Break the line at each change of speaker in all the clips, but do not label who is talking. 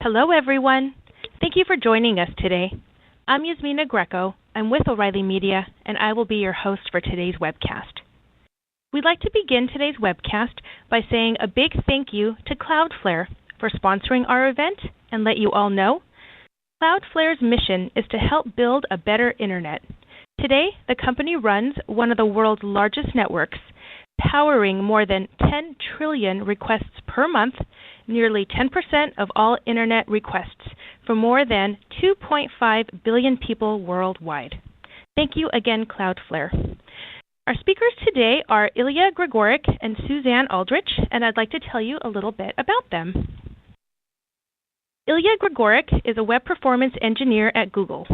Hello, everyone. Thank you for joining us today. I'm Yasmina Greco. I'm with O'Reilly Media, and I will be your host for today's webcast. We'd like to begin today's webcast by saying a big thank you to CloudFlare for sponsoring our event and let you all know CloudFlare's mission is to help build a better internet. Today, the company runs one of the world's largest networks, powering more than 10 trillion requests per month, nearly 10% of all internet requests for more than 2.5 billion people worldwide. Thank you again, CloudFlare. Our speakers today are Ilya Grigorik and Suzanne Aldrich, and I'd like to tell you a little bit about them. Ilya Grigorik is a web performance engineer at Google.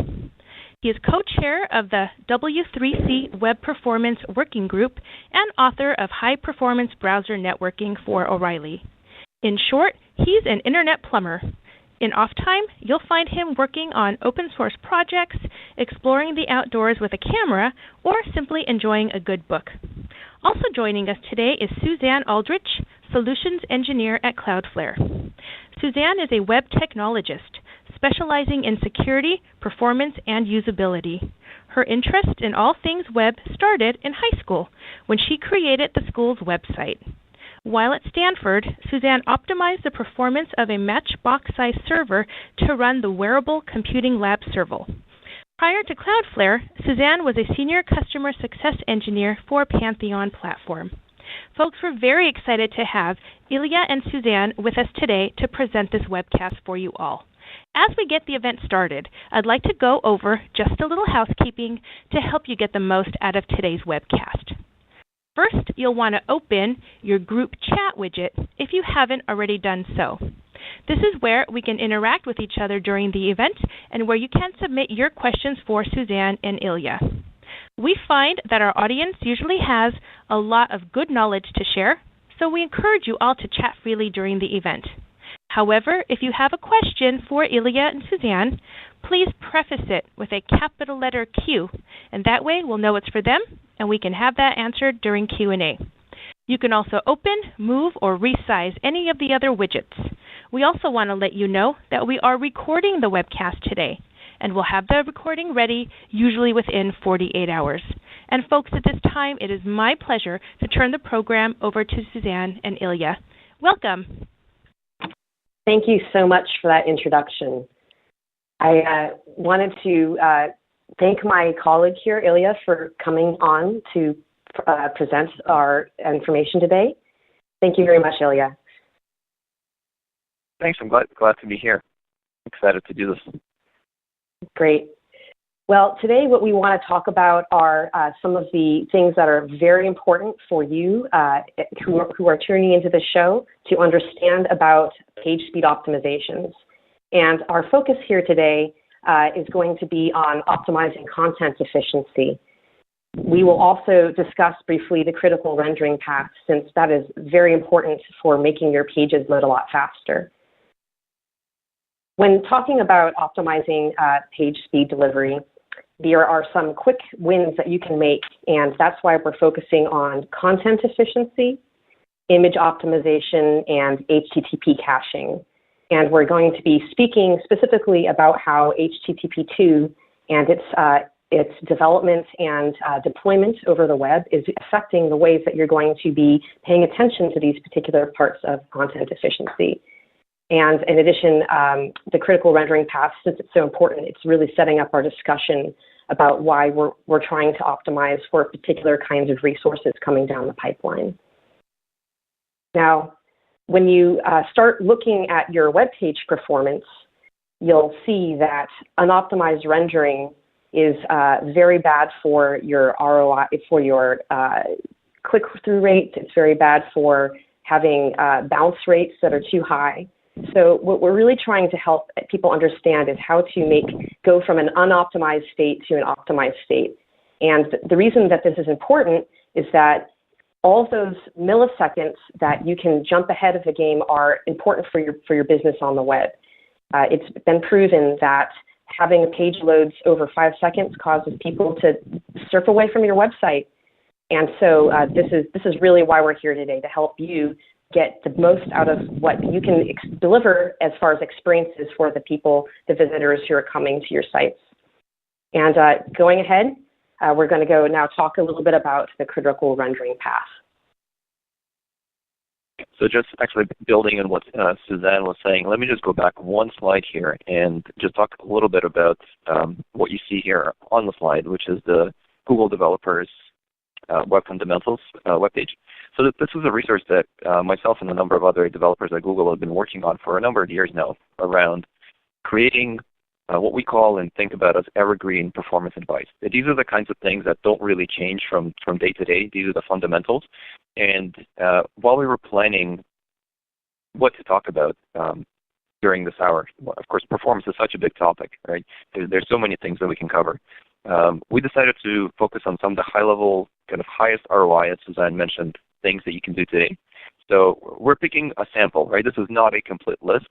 He is co-chair of the W3C Web Performance Working Group and author of High Performance Browser Networking for O'Reilly. In short, he's an internet plumber. In off time, you'll find him working on open source projects, exploring the outdoors with a camera, or simply enjoying a good book. Also joining us today is Suzanne Aldrich, Solutions Engineer at CloudFlare. Suzanne is a web technologist, specializing in security, performance, and usability. Her interest in all things web started in high school when she created the school's website. While at Stanford, Suzanne optimized the performance of a matchbox-sized server to run the Wearable Computing Lab Serval. Prior to CloudFlare, Suzanne was a senior customer success engineer for Pantheon Platform. Folks, we're very excited to have Ilya and Suzanne with us today to present this webcast for you all. As we get the event started, I'd like to go over just a little housekeeping to help you get the most out of today's webcast. First, you'll want to open your group chat widget if you haven't already done so. This is where we can interact with each other during the event and where you can submit your questions for Suzanne and Ilya. We find that our audience usually has a lot of good knowledge to share, so we encourage you all to chat freely during the event. However, if you have a question for Ilya and Suzanne, please preface it with a capital letter Q, and that way we'll know it's for them, and we can have that answered during Q&A. You can also open, move, or resize any of the other widgets. We also want to let you know that we are recording the webcast today, and we'll have the recording ready usually within 48 hours. And folks, at this time, it is my pleasure to turn the program over to Suzanne and Ilya. Welcome.
Thank you so much for that introduction. I wanted to thank my colleague here, Ilya, for coming on to present our information today. Thank you very much, Ilya.
Thanks. I'm glad to be here. Excited to do this.
Great. Well, today what we want to talk about are some of the things that are very important for you who are tuning into the show to understand about page speed optimizations. And our focus here today is going to be on optimizing content efficiency. We will also discuss briefly the critical rendering path, since that is very important for making your pages load a lot faster. When talking about optimizing page speed delivery, there are some quick wins that you can make, and that's why we're focusing on content efficiency, image optimization, and HTTP caching. And we're going to be speaking specifically about how HTTP2 and its development and deployment over the web is affecting the ways that you're going to be paying attention to these particular parts of content efficiency. And in addition, the critical rendering path, since it's so important, it's really setting up our discussion about why we're trying to optimize for particular kinds of resources coming down the pipeline. Now, when you start looking at your web page performance, you'll see that unoptimized rendering is very bad for your ROI, for your click-through rate. It's very bad for having bounce rates that are too high. So what we're really trying to help people understand is how to go from an unoptimized state to an optimized state. And the reason that this is important is that all of those milliseconds that you can jump ahead of the game are important for your business on the web. It's been proven that having a page loads over 5 seconds causes people to surf away from your website. And so this is really why we're here today, to help you get the most out of what you can deliver as far as experiences for the people, the visitors who are coming to your sites. And going ahead, we're going to go now talk a little bit about the critical rendering path.
So just actually building on what Suzanne was saying, let me just go back one slide here and just talk a little bit about what you see here on the slide, which is the Google Developers Web Fundamentals webpage. So this is a resource that myself and a number of other developers at Google have been working on for a number of years now around creating what we call and think about as evergreen performance advice. These are the kinds of things that don't really change from day to day. These are the fundamentals. And while we were planning what to talk about during this hour, of course, performance is such a big topic, right? There's so many things that we can cover. We decided to focus on some of the high-level, kind of highest ROI, as Suzanne mentioned, things that you can do today. So we're picking a sample, right? This is not a complete list.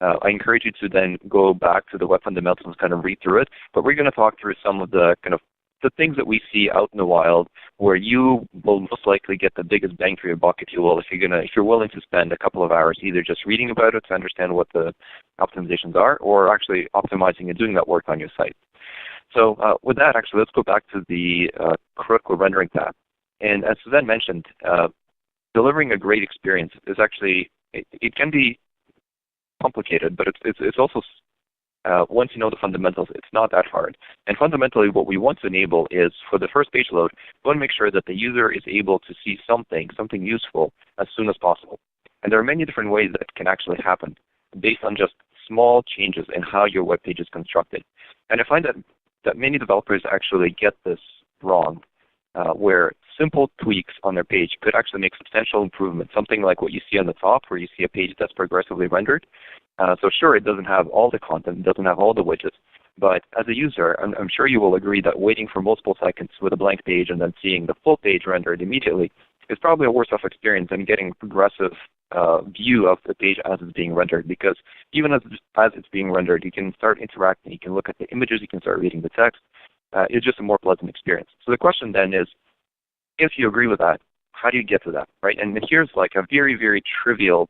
I encourage you to then go back to the Web Fundamentals and kind of read through it. But we're going to talk through some of the kind of the things that we see out in the wild, where you will most likely get the biggest bang for your buck, if you will, if you're willing to spend a couple of hours either just reading about it to understand what the optimizations are, or actually optimizing and doing that work on your site. So with that, actually, let's go back to the critical rendering path. And as Suzanne mentioned, delivering a great experience is actually, it can be complicated, but it's also, once you know the fundamentals, it's not that hard. And fundamentally, what we want to enable is, for the first page load, we want to make sure that the user is able to see something useful as soon as possible. And there are many different ways that can actually happen based on just small changes in how your web page is constructed. And I find that many developers actually get this wrong, where simple tweaks on their page could actually make substantial improvement, something like what you see on the top, where you see a page that's progressively rendered. So sure, it doesn't have all the content, it doesn't have all the widgets, but as a user, I'm sure you will agree that waiting for multiple seconds with a blank page and then seeing the full page rendered immediately is probably a worse off experience than getting a progressive view of the page as it's being rendered, because even as it's being rendered, you can start interacting, you can look at the images, you can start reading the text. It's just a more pleasant experience. So the question then is, if you agree with that, how do you get to that, right? And here's like a very, very trivial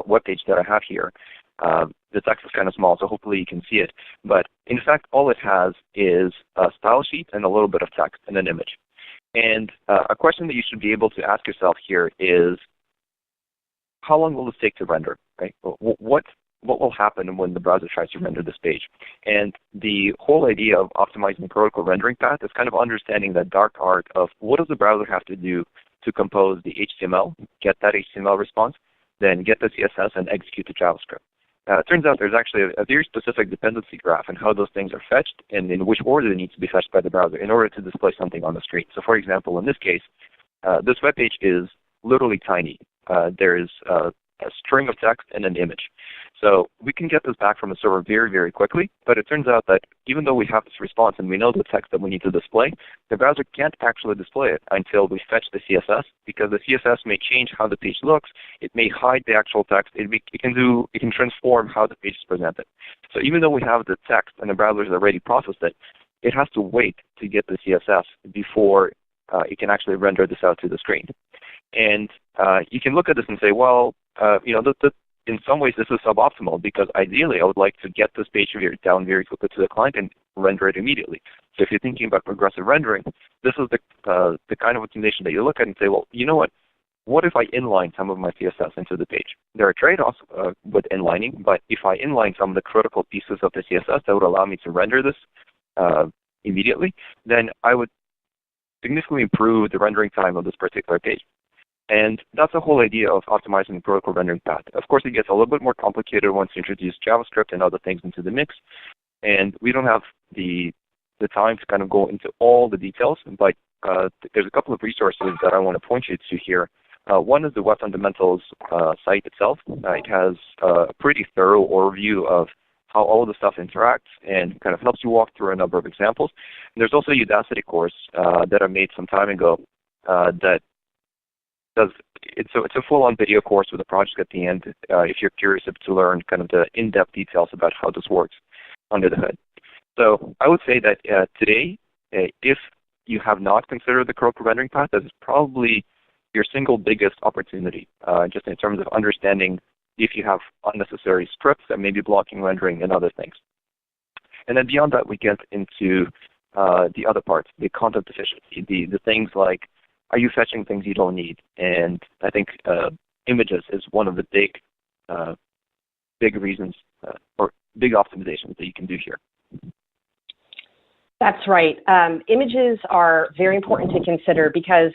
web page that I have here. The text is kind of small, so hopefully you can see it. But in fact, all it has is a style sheet and a little bit of text and an image. And a question that you should be able to ask yourself here is, how long will this take to render, right? What will happen when the browser tries to render this page? And the whole idea of optimizing the critical rendering path is kind of understanding that dark art of what does the browser have to do to compose the HTML, get that HTML response, then get the CSS and execute the JavaScript. It turns out there's actually a very specific dependency graph and how those things are fetched and in which order they need to be fetched by the browser in order to display something on the screen. So for example, in this case, this web page is literally tiny. There is a string of text and an image. So we can get this back from the server very, very quickly, but it turns out that even though we have this response and we know the text that we need to display, the browser can't actually display it until we fetch the CSS, because the CSS may change how the page looks, it may hide the actual text, it can transform how the page is presented. So even though we have the text and the browser has already processed it, it has to wait to get the CSS before it can actually render this out to the screen. And you can look at this and say, well, in some ways this is suboptimal, because ideally I would like to get this page down very quickly to the client and render it immediately. So if you're thinking about progressive rendering, this is the kind of optimization that you look at and say, well, you know what if I inline some of my CSS into the page? There are trade-offs with inlining, but if I inline some of the critical pieces of the CSS that would allow me to render this immediately, then I would significantly improve the rendering time of this particular page. And that's the whole idea of optimizing the critical rendering path. Of course, it gets a little bit more complicated once you introduce JavaScript and other things into the mix. And we don't have the time to kind of go into all the details, but there's a couple of resources that I want to point you to here. One is the Web Fundamentals site itself. It has a pretty thorough overview of how all of the stuff interacts and kind of helps you walk through a number of examples. And there's also a Udacity course that I made some time ago it's a full-on video course with a project at the end if you're curious to learn kind of the in-depth details about how this works under the hood. So I would say that today, if you have not considered the critical rendering path, that is probably your single biggest opportunity, just in terms of understanding if you have unnecessary scripts that may be blocking rendering and other things. And then beyond that, we get into the other parts, the content efficiency, the things like, are you fetching things you don't need? And I think images is one of the big reasons or big optimizations that you can do here.
That's right. Images are very important to consider because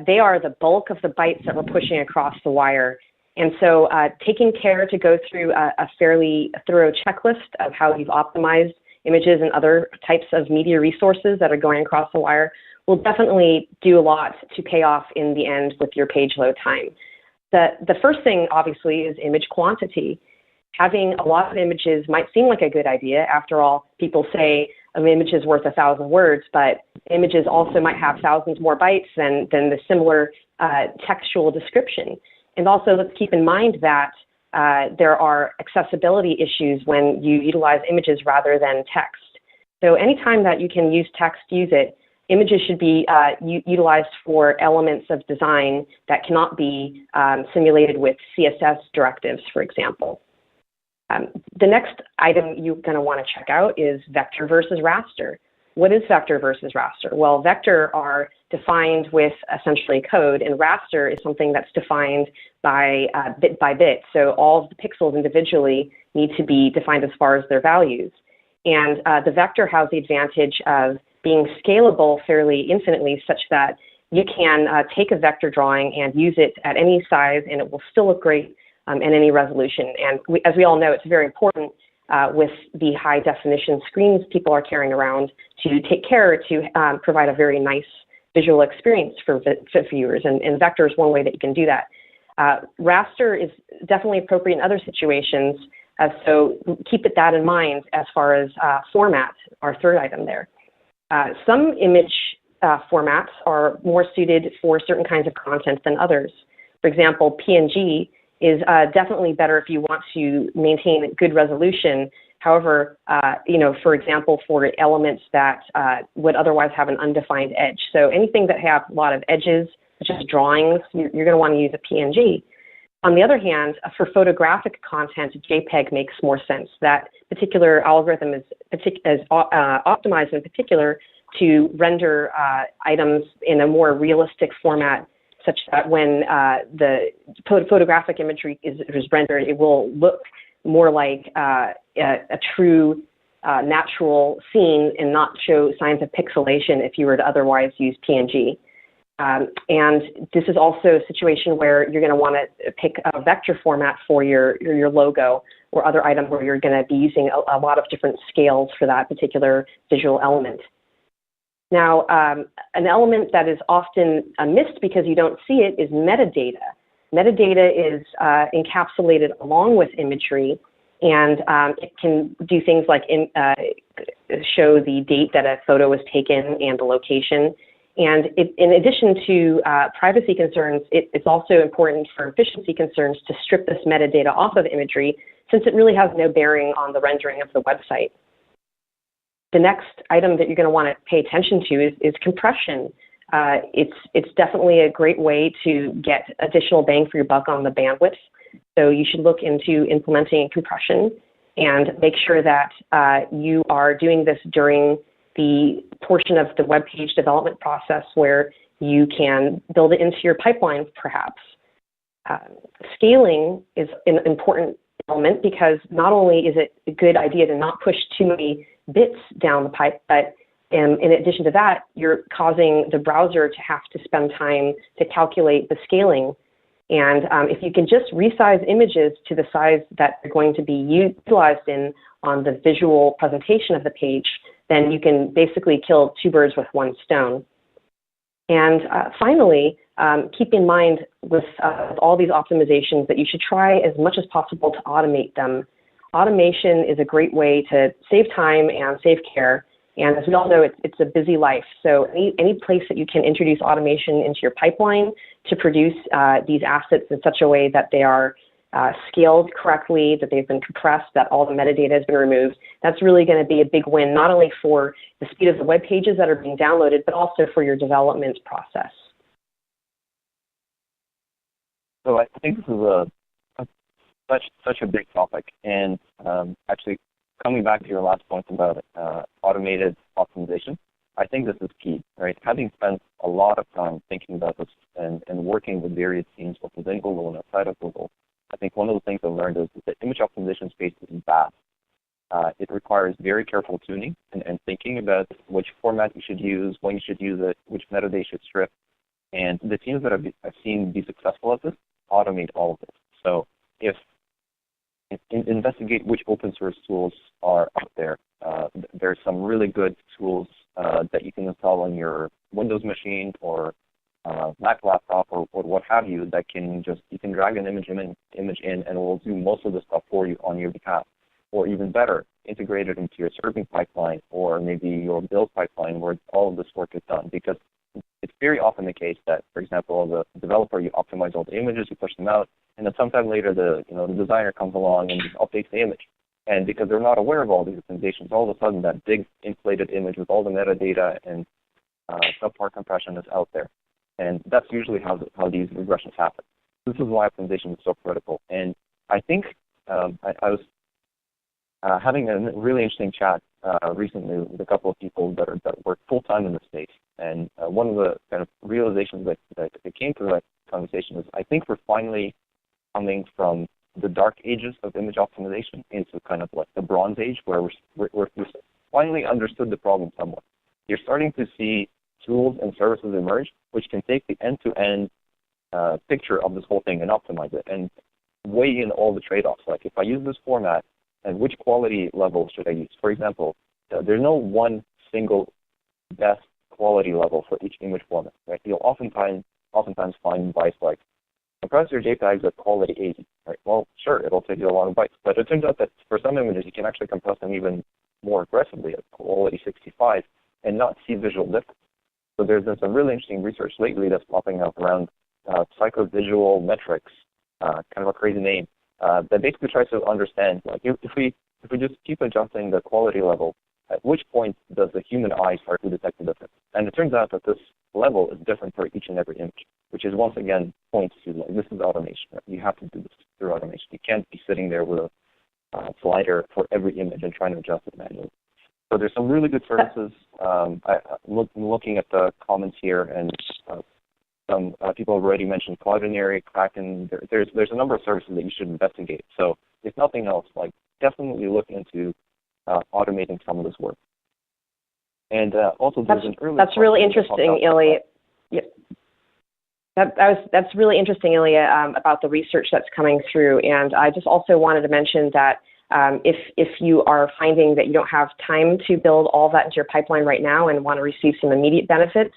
they are the bulk of the bytes that we're pushing across the wire. And so taking care to go through a fairly thorough checklist of how you've optimized images and other types of media resources that are going across the wire will definitely do a lot to pay off in the end with your page load time. The first thing, obviously, is image quantity. Having a lot of images might seem like a good idea. After all, people say an image is worth 1,000 words, but images also might have thousands more bytes than the similar textual description. And also, let's keep in mind that there are accessibility issues when you utilize images rather than text. So anytime that you can use text, use it. Images should be utilized for elements of design that cannot be simulated with CSS directives, for example. The next item you're going to want to check out is vector versus raster. What is vector versus raster? Well, vector are defined with essentially code, and raster is something that's defined by bit. So all of the pixels individually need to be defined as far as their values. And the vector has the advantage of being scalable fairly infinitely, such that you can take a vector drawing and use it at any size, and it will still look great in any resolution. And as we all know, it's very important with the high definition screens people are carrying around to take care to provide a very nice visual experience for viewers. And vector is one way that you can do that. Raster is definitely appropriate in other situations. So keep that in mind as far as format, our third item there. Some image formats are more suited for certain kinds of content than others. For example, PNG is definitely better if you want to maintain good resolution. However, for example, for elements that would otherwise have an undefined edge. So anything that have a lot of edges, such as drawings, you're going to want to use a PNG. On the other hand, for photographic content, JPEG makes more sense. That particular algorithm is optimized in particular to render items in a more realistic format, such that when the photographic imagery is rendered, it will look more like a true natural scene and not show signs of pixelation if you were to otherwise use PNG. And this is also a situation where you're going to want to pick a vector format for your logo or other item where you're going to be using a lot of different scales for that particular visual element. Now, an element that is often missed because you don't see it is metadata. Metadata is encapsulated along with imagery, and it can do things like show the date that a photo was taken and the location. And in addition to privacy concerns, it's also important for efficiency concerns to strip this metadata off of imagery, since it really has no bearing on the rendering of the website. The next item that you're going to want to pay attention to is compression. It's definitely a great way to get additional bang for your buck on the bandwidth. So you should look into implementing compression and make sure that you are doing this during the portion of the web page development process where you can build it into your pipeline, perhaps. Scaling is an important element because not only is it a good idea to not push too many bits down the pipe, but in addition to that, you're causing the browser to have to spend time to calculate the scaling. And if you can just resize images to the size that they're going to be utilized in on the visual presentation of the page, then you can basically kill two birds with one stone. And finally, keep in mind with all these optimizations that you should try as much as possible to automate them. Automation is a great way to save time and save care. And as we all know, it's a busy life. So any place that you can introduce automation into your pipeline to produce these assets in such a way that they are scaled correctly, that they've been compressed, that all the metadata has been removed, that's really going to be a big win, not only for the speed of the web pages that are being downloaded, but also for your development process.
So I think this is such a big topic, and actually coming back to your last point about automated optimization, I think this is key, right? Having spent a lot of time thinking about this and working with various teams, both within Google and outside of Google, I think one of the things I learned is that the image optimization space is vast. It requires very careful tuning and thinking about which format you should use, when you should use it, which metadata you should strip. And the teams that I've seen be successful at this automate all of this. So if investigate which open source tools are out there. There's some really good tools that you can install on your Windows machine or Mac laptop or what have you that you can drag an image in and it will do most of the stuff for you on your behalf. Or even better, integrate it into your serving pipeline or maybe your build pipeline where all of this work is done. Because it's very often the case that, for example, as a developer, you optimize all the images, you push them out, and then sometime later the designer comes along and just updates the image. And because they're not aware of all these optimizations, all of a sudden that big inflated image with all the metadata and subpar compression is out there. And that's usually how these regressions happen. This is why optimization is so critical. And I think I was having a really interesting chat recently with a couple of people that work full-time in the space. And one of the kind of realizations that came through that conversation is I think we're finally coming from the dark ages of image optimization into kind of like the Bronze Age where we're finally understood the problem somewhat. You're starting to see tools and services emerge which can take the end-to-end picture of this whole thing and optimize it and weigh in all the trade-offs. Like if I use this format, and which quality level should I use? For example, there's no one single best quality level for each image format. Right? You'll oftentimes find bytes like compress your JPEGs at quality 80. Right? Well, sure, it'll take you a lot of bytes, but it turns out that for some images you can actually compress them even more aggressively at quality 65 and not see visual difference. So there's been some really interesting research lately that's popping up around Psychovisual Metrics, kind of a crazy name. That basically tries to understand, like, if we just keep adjusting the quality level, at which point does the human eye start to detect the difference? And it turns out that this level is different for each and every image, which is once again points to, like, this is automation. Right? You have to do this through automation. You can't be sitting there with a slider for every image and trying to adjust it manually. So there's some really good services. Looking at the comments here, and some people have already mentioned Cloudinary, Kraken. There's a number of services that you should investigate. So if nothing else, like definitely look into automating some of this work. And also there's an early.
That's really interesting, Ilya. Yeah. That's really interesting, Ilya, about the research that's coming through. And I just also wanted to mention that if you are finding that you don't have time to build all that into your pipeline right now and want to receive some immediate benefits,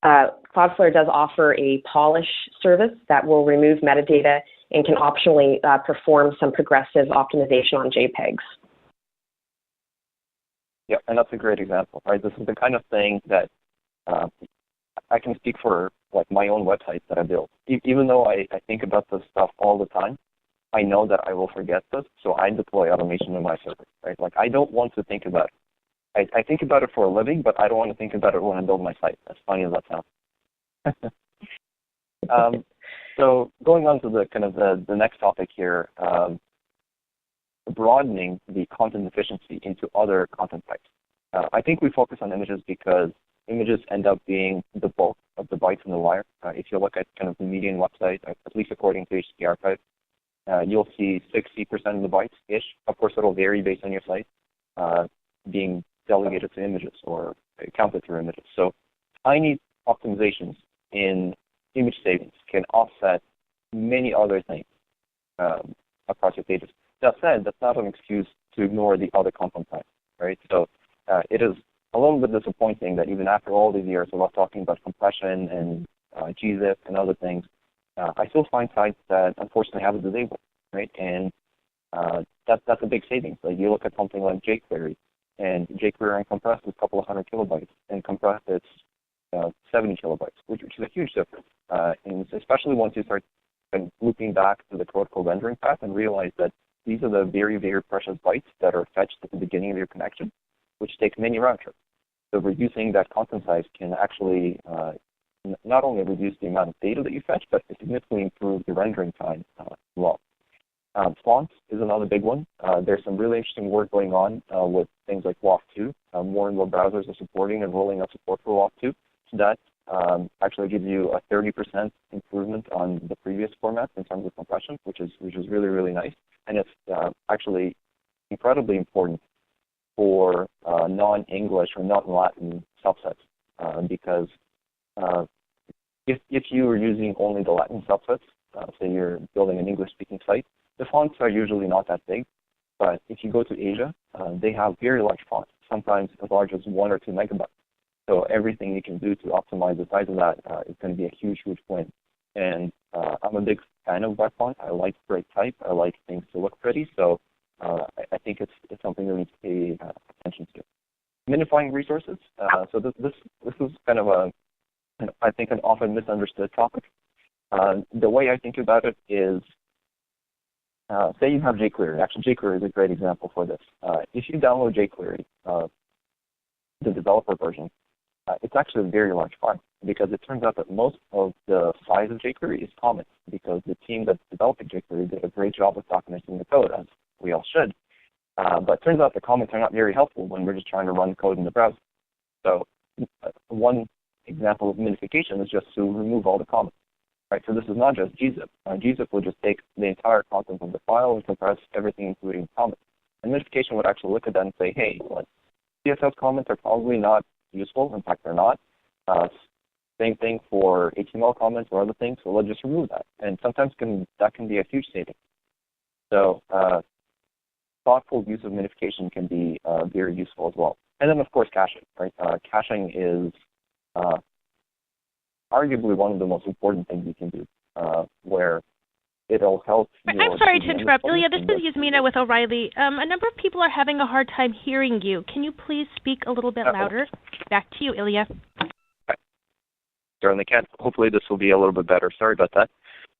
CloudFlare does offer a polish service that will remove metadata and can optionally perform some progressive optimization on JPEGs.
Yeah, and that's a great example, right? This is the kind of thing that I can speak for, like, my own websites that I build. Even though I think about this stuff all the time, I know that I will forget this, so I deploy automation in my server, right? Like, I don't want to think about it. I think about it for a living, but I don't want to think about it when I build my site, as funny as that sounds. So going on to the kind of the next topic here, broadening the content efficiency into other content types. I think we focus on images because images end up being the bulk of the bytes in the wire. If you look at kind of the median website, at least according to HTTP Archive, you'll see 60% of the bytes-ish. Of course, it'll vary based on your site, being delegated to images or counted through images. So tiny optimizations in image savings can offset many other things across your pages. That said, that's not an excuse to ignore the other content types, right? So it is a little bit disappointing that even after all these years of us talking about compression and gzip and other things, I still find sites that unfortunately have it disabled, right? And that's a big savings. Like you look at something like jQuery, and jQuery uncompressed is a couple of 100 kilobytes, and compressed it's 70 kilobytes, which is a huge difference. And especially once you start looping back to the code rendering path and realize that these are the very, very precious bytes that are fetched at the beginning of your connection, which take many round trips. So reducing that content size can actually not only reduce the amount of data that you fetch, but it significantly improves the rendering time as well. Fonts is another big one. There's some really interesting work going on with things like WAF2. More and more browsers are supporting and rolling out support for WAF2. So that actually gives you a 30% improvement on the previous format in terms of compression, which is really, really nice. And it's actually incredibly important for non-English or non-Latin subsets because if you are using only the Latin subsets, say you're building an English-speaking site, the fonts are usually not that big. But if you go to Asia, they have very large fonts, sometimes as large as 1 or 2 megabytes. So everything you can do to optimize the size of that is going to be a huge, huge win. And I'm a big fan of web font. I like great type. I like things to look pretty. So I think it's something that we need to pay attention to. Minifying resources. So this is kind of I think an often misunderstood topic. The way I think about it is, say you have jQuery. Actually, jQuery is a great example for this. If you download jQuery, the developer version, it's actually a very large file because it turns out that most of the size of jQuery is comments because the team that's developing jQuery did a great job of documenting the code, as we all should. But it turns out the comments are not very helpful when we're just trying to run code in the browser. So one example of minification is just to remove all the comments. Right, so this is not just gzip. Gzip will just take the entire content of the file and compress everything, including comments. And minification would actually look at that and say, hey, CSS comments are probably not useful. In fact, they're not. Same thing for HTML comments or other things, so let's just remove that. And sometimes that can be a huge saving. So thoughtful use of minification can be very useful as well. And then, of course, caching. Right? Caching is arguably one of the most important things you can do, where it'll help.
I'm sorry to interrupt. Ilya, this is Yasmina with O'Reilly. A number of people are having a hard time hearing you. Can you please speak a little bit louder? Back to you, Ilya.
Certainly can. Hopefully this will be a little bit better. Sorry about that.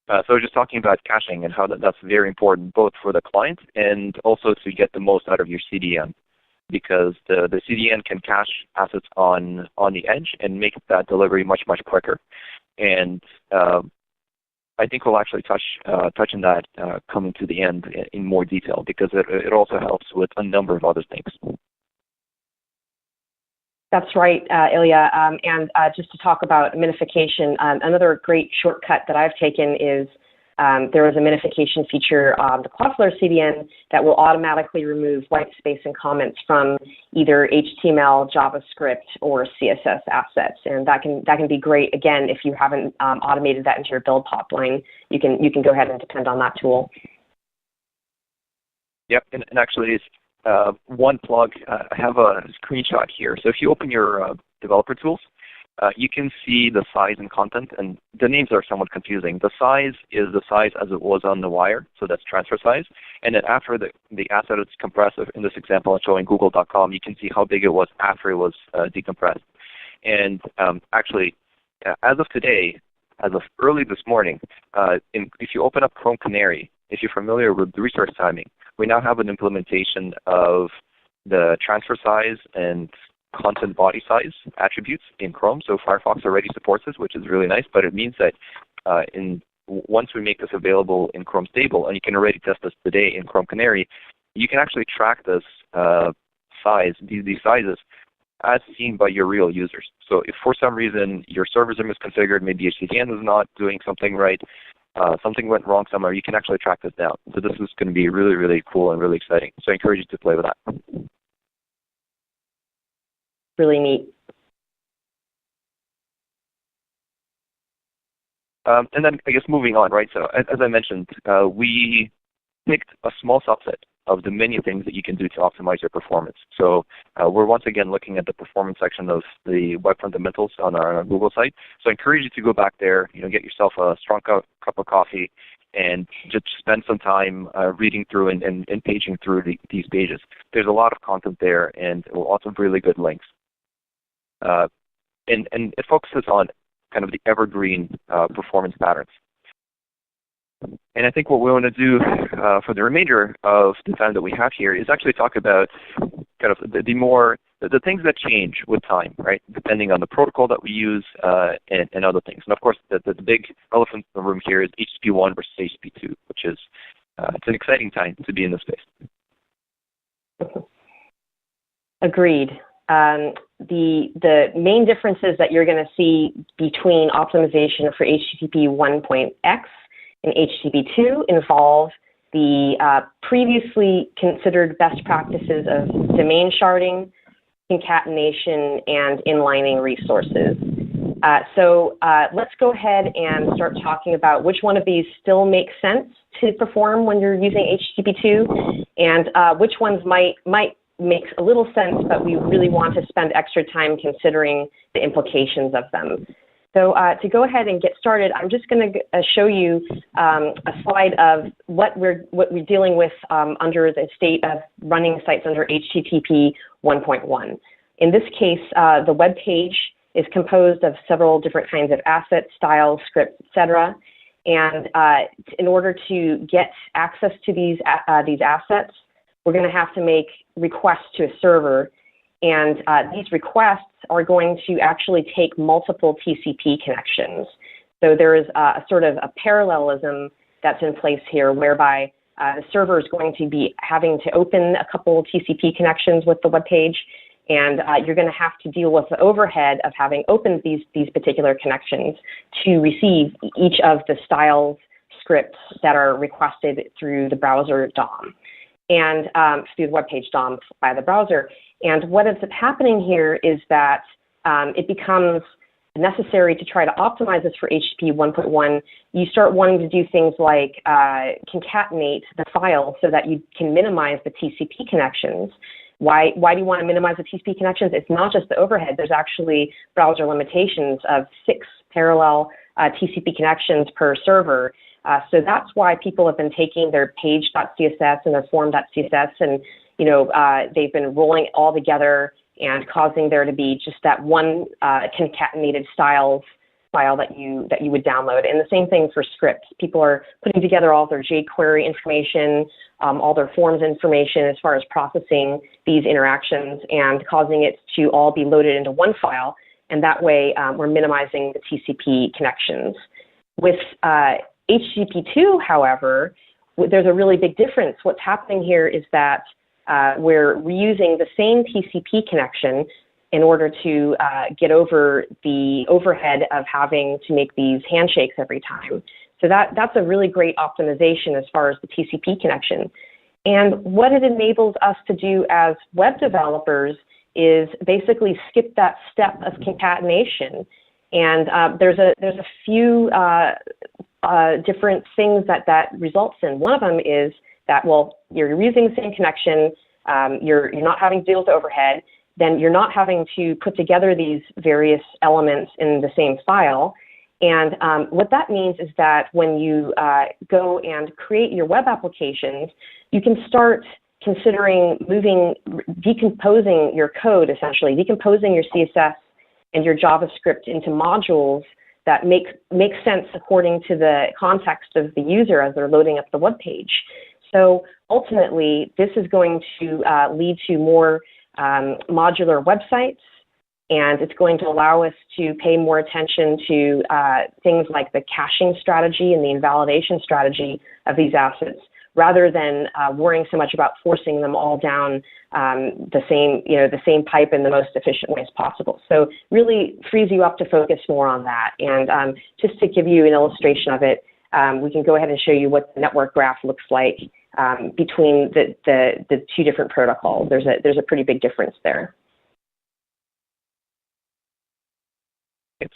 So I was just talking about caching and how that's very important both for the client and also to get the most out of your CDN. Because the CDN can cache assets on the edge and make that delivery much, much quicker. And I think we'll actually touch on that coming to the end in more detail because it also helps with a number of other things.
That's right, Ilya. And just to talk about minification, another great shortcut that I've taken is there is a minification feature on the CloudFlare CDN that will automatically remove white space and comments from either HTML, JavaScript, or CSS assets, and that can be great. Again, if you haven't automated that into your build pipeline, you can go ahead and depend on that tool.
Yep, and actually, one plug. I have a screenshot here. So if you open your developer tools, you can see the size and content, and the names are somewhat confusing. The size is the size as it was on the wire, so that's transfer size. And then after the asset is compressed, in this example I'm showing google.com, you can see how big it was after it was decompressed. And actually, as of today, as of early this morning, if you open up Chrome Canary, if you're familiar with the resource timing, we now have an implementation of the transfer size and content body size attributes in Chrome. So Firefox already supports this, which is really nice, but it means that once we make this available in Chrome Stable, and you can already test this today in Chrome Canary, you can actually track this size, these sizes, as seen by your real users. So if for some reason your servers are misconfigured, maybe HTTP is not doing something right, something went wrong somewhere, you can actually track this down. So this is going to be really, really cool and really exciting. So I encourage you to play with that.
Really neat.
And then I guess moving on, right? So as I mentioned, we picked a small subset of the many things that you can do to optimize your performance. So we're once again looking at the performance section of the Web Fundamentals on our Google site. So I encourage you to go back there, get yourself a strong cup of coffee, and just spend some time reading through and paging through these pages. There's a lot of content there and lots of really good links. And it focuses on kind of the evergreen performance patterns. And I think what we want to do for the remainder of the time that we have here is actually talk about kind of the more the things that change with time, right, depending on the protocol that we use and other things. And of course, the big elephant in the room here is HTTP 1 versus HTTP 2, which is it's an exciting time to be in this space.
Agreed. The main differences that you're going to see between optimization for HTTP 1.x and HTTP 2 involve the previously considered best practices of domain sharding, concatenation, and inlining resources. So let's go ahead and start talking about which one of these still makes sense to perform when you're using HTTP 2, and which ones might make a little sense, but we really want to spend extra time considering the implications of them. So to go ahead and get started, I'm just going to show you a slide of what we're dealing with under the state of running sites under HTTP 1.1. In this case, the web page is composed of several different kinds of assets, styles, scripts, etc. And in order to get access to these assets, we're going to have to make requests to a server. And these requests are going to actually take multiple TCP connections. So there is a sort of a parallelism that's in place here, whereby the server is going to be having to open a couple TCP connections with the web page, and you're going to have to deal with the overhead of having opened these particular connections to receive each of the styles scripts that are requested through the browser DOM, and through the web page DOM by the browser. And what ends up happening here is that it becomes necessary to try to optimize this for HTTP 1.1. You start wanting to do things like concatenate the file so that you can minimize the TCP connections. Why do you want to minimize the TCP connections? It's not just the overhead. There's actually browser limitations of 6 parallel TCP connections per server. So that's why people have been taking their page.css and their form.css, and they've been rolling it all together and causing there to be just that one concatenated styles file that you would download. And the same thing for scripts. People are putting together all their jQuery information, all their forms information as far as processing these interactions and causing it to all be loaded into one file. And that way we're minimizing the TCP connections. With HTTP 2, however, there's a really big difference. What's happening here is that we're reusing the same TCP connection in order to get over the overhead of having to make these handshakes every time. So that's a really great optimization as far as the TCP connection. And what it enables us to do as web developers is basically skip that step of concatenation. And there's a few different things that results in. One of them is that, well, you're using the same connection, you're not having to deal with the overhead, then you're not having to put together these various elements in the same file. And what that means is that when you go and create your web applications, you can start considering decomposing your code, essentially, decomposing your CSS and your JavaScript into modules that make sense according to the context of the user as they're loading up the web page. So ultimately, this is going to lead to more modular websites, and it's going to allow us to pay more attention to things like the caching strategy and the invalidation strategy of these assets, rather than worrying so much about forcing them all down the same pipe in the most efficient ways possible. So really frees you up to focus more on that. And just to give you an illustration of it, we can go ahead and show you what the network graph looks like between the two different protocols. There's a pretty big difference there.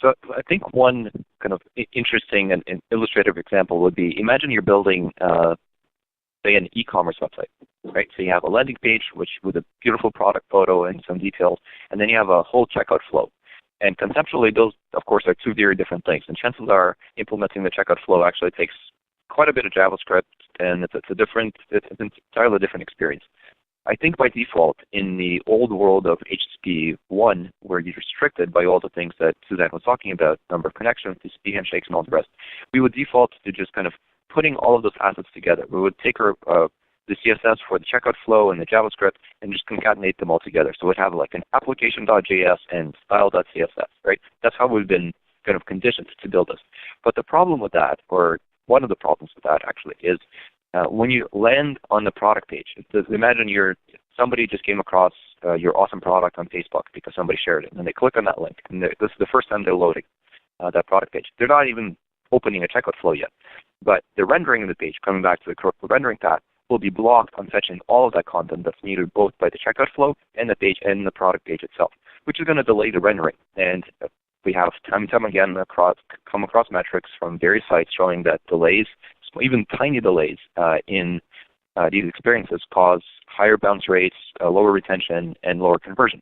So I think one kind of interesting and illustrative example would be, imagine you're building, say, an e-commerce website, right? So you have a landing page with a beautiful product photo and some details, and then you have a whole checkout flow. And conceptually, those, of course, are two very different things. And chances are implementing the checkout flow actually takes quite a bit of JavaScript, and it's an entirely different experience. I think by default, in the old world of HTTP 1, where you're restricted by all the things that Suzanne was talking about, number of connections, TCP handshakes, and all the rest, we would default to just kind of putting all of those assets together. We would take our the CSS for the checkout flow and the JavaScript and just concatenate them all together. So we'd have like an application.js and style.css, right? That's how we've been kind of conditioned to build this. But the problem with that, or one of the problems with that actually, is when you land on the product page. Imagine somebody just came across your awesome product on Facebook because somebody shared it, and they click on that link, and this is the first time they're loading that product page. They're not even opening a checkout flow yet, but the rendering of the page, coming back to the rendering path, will be blocked on fetching all of that content that's needed both by the checkout flow and the page and the product page itself, which is going to delay the rendering. And we have time and time again come across metrics from various sites showing that delays, even tiny delays in these experiences, cause higher bounce rates, lower retention, and lower conversion.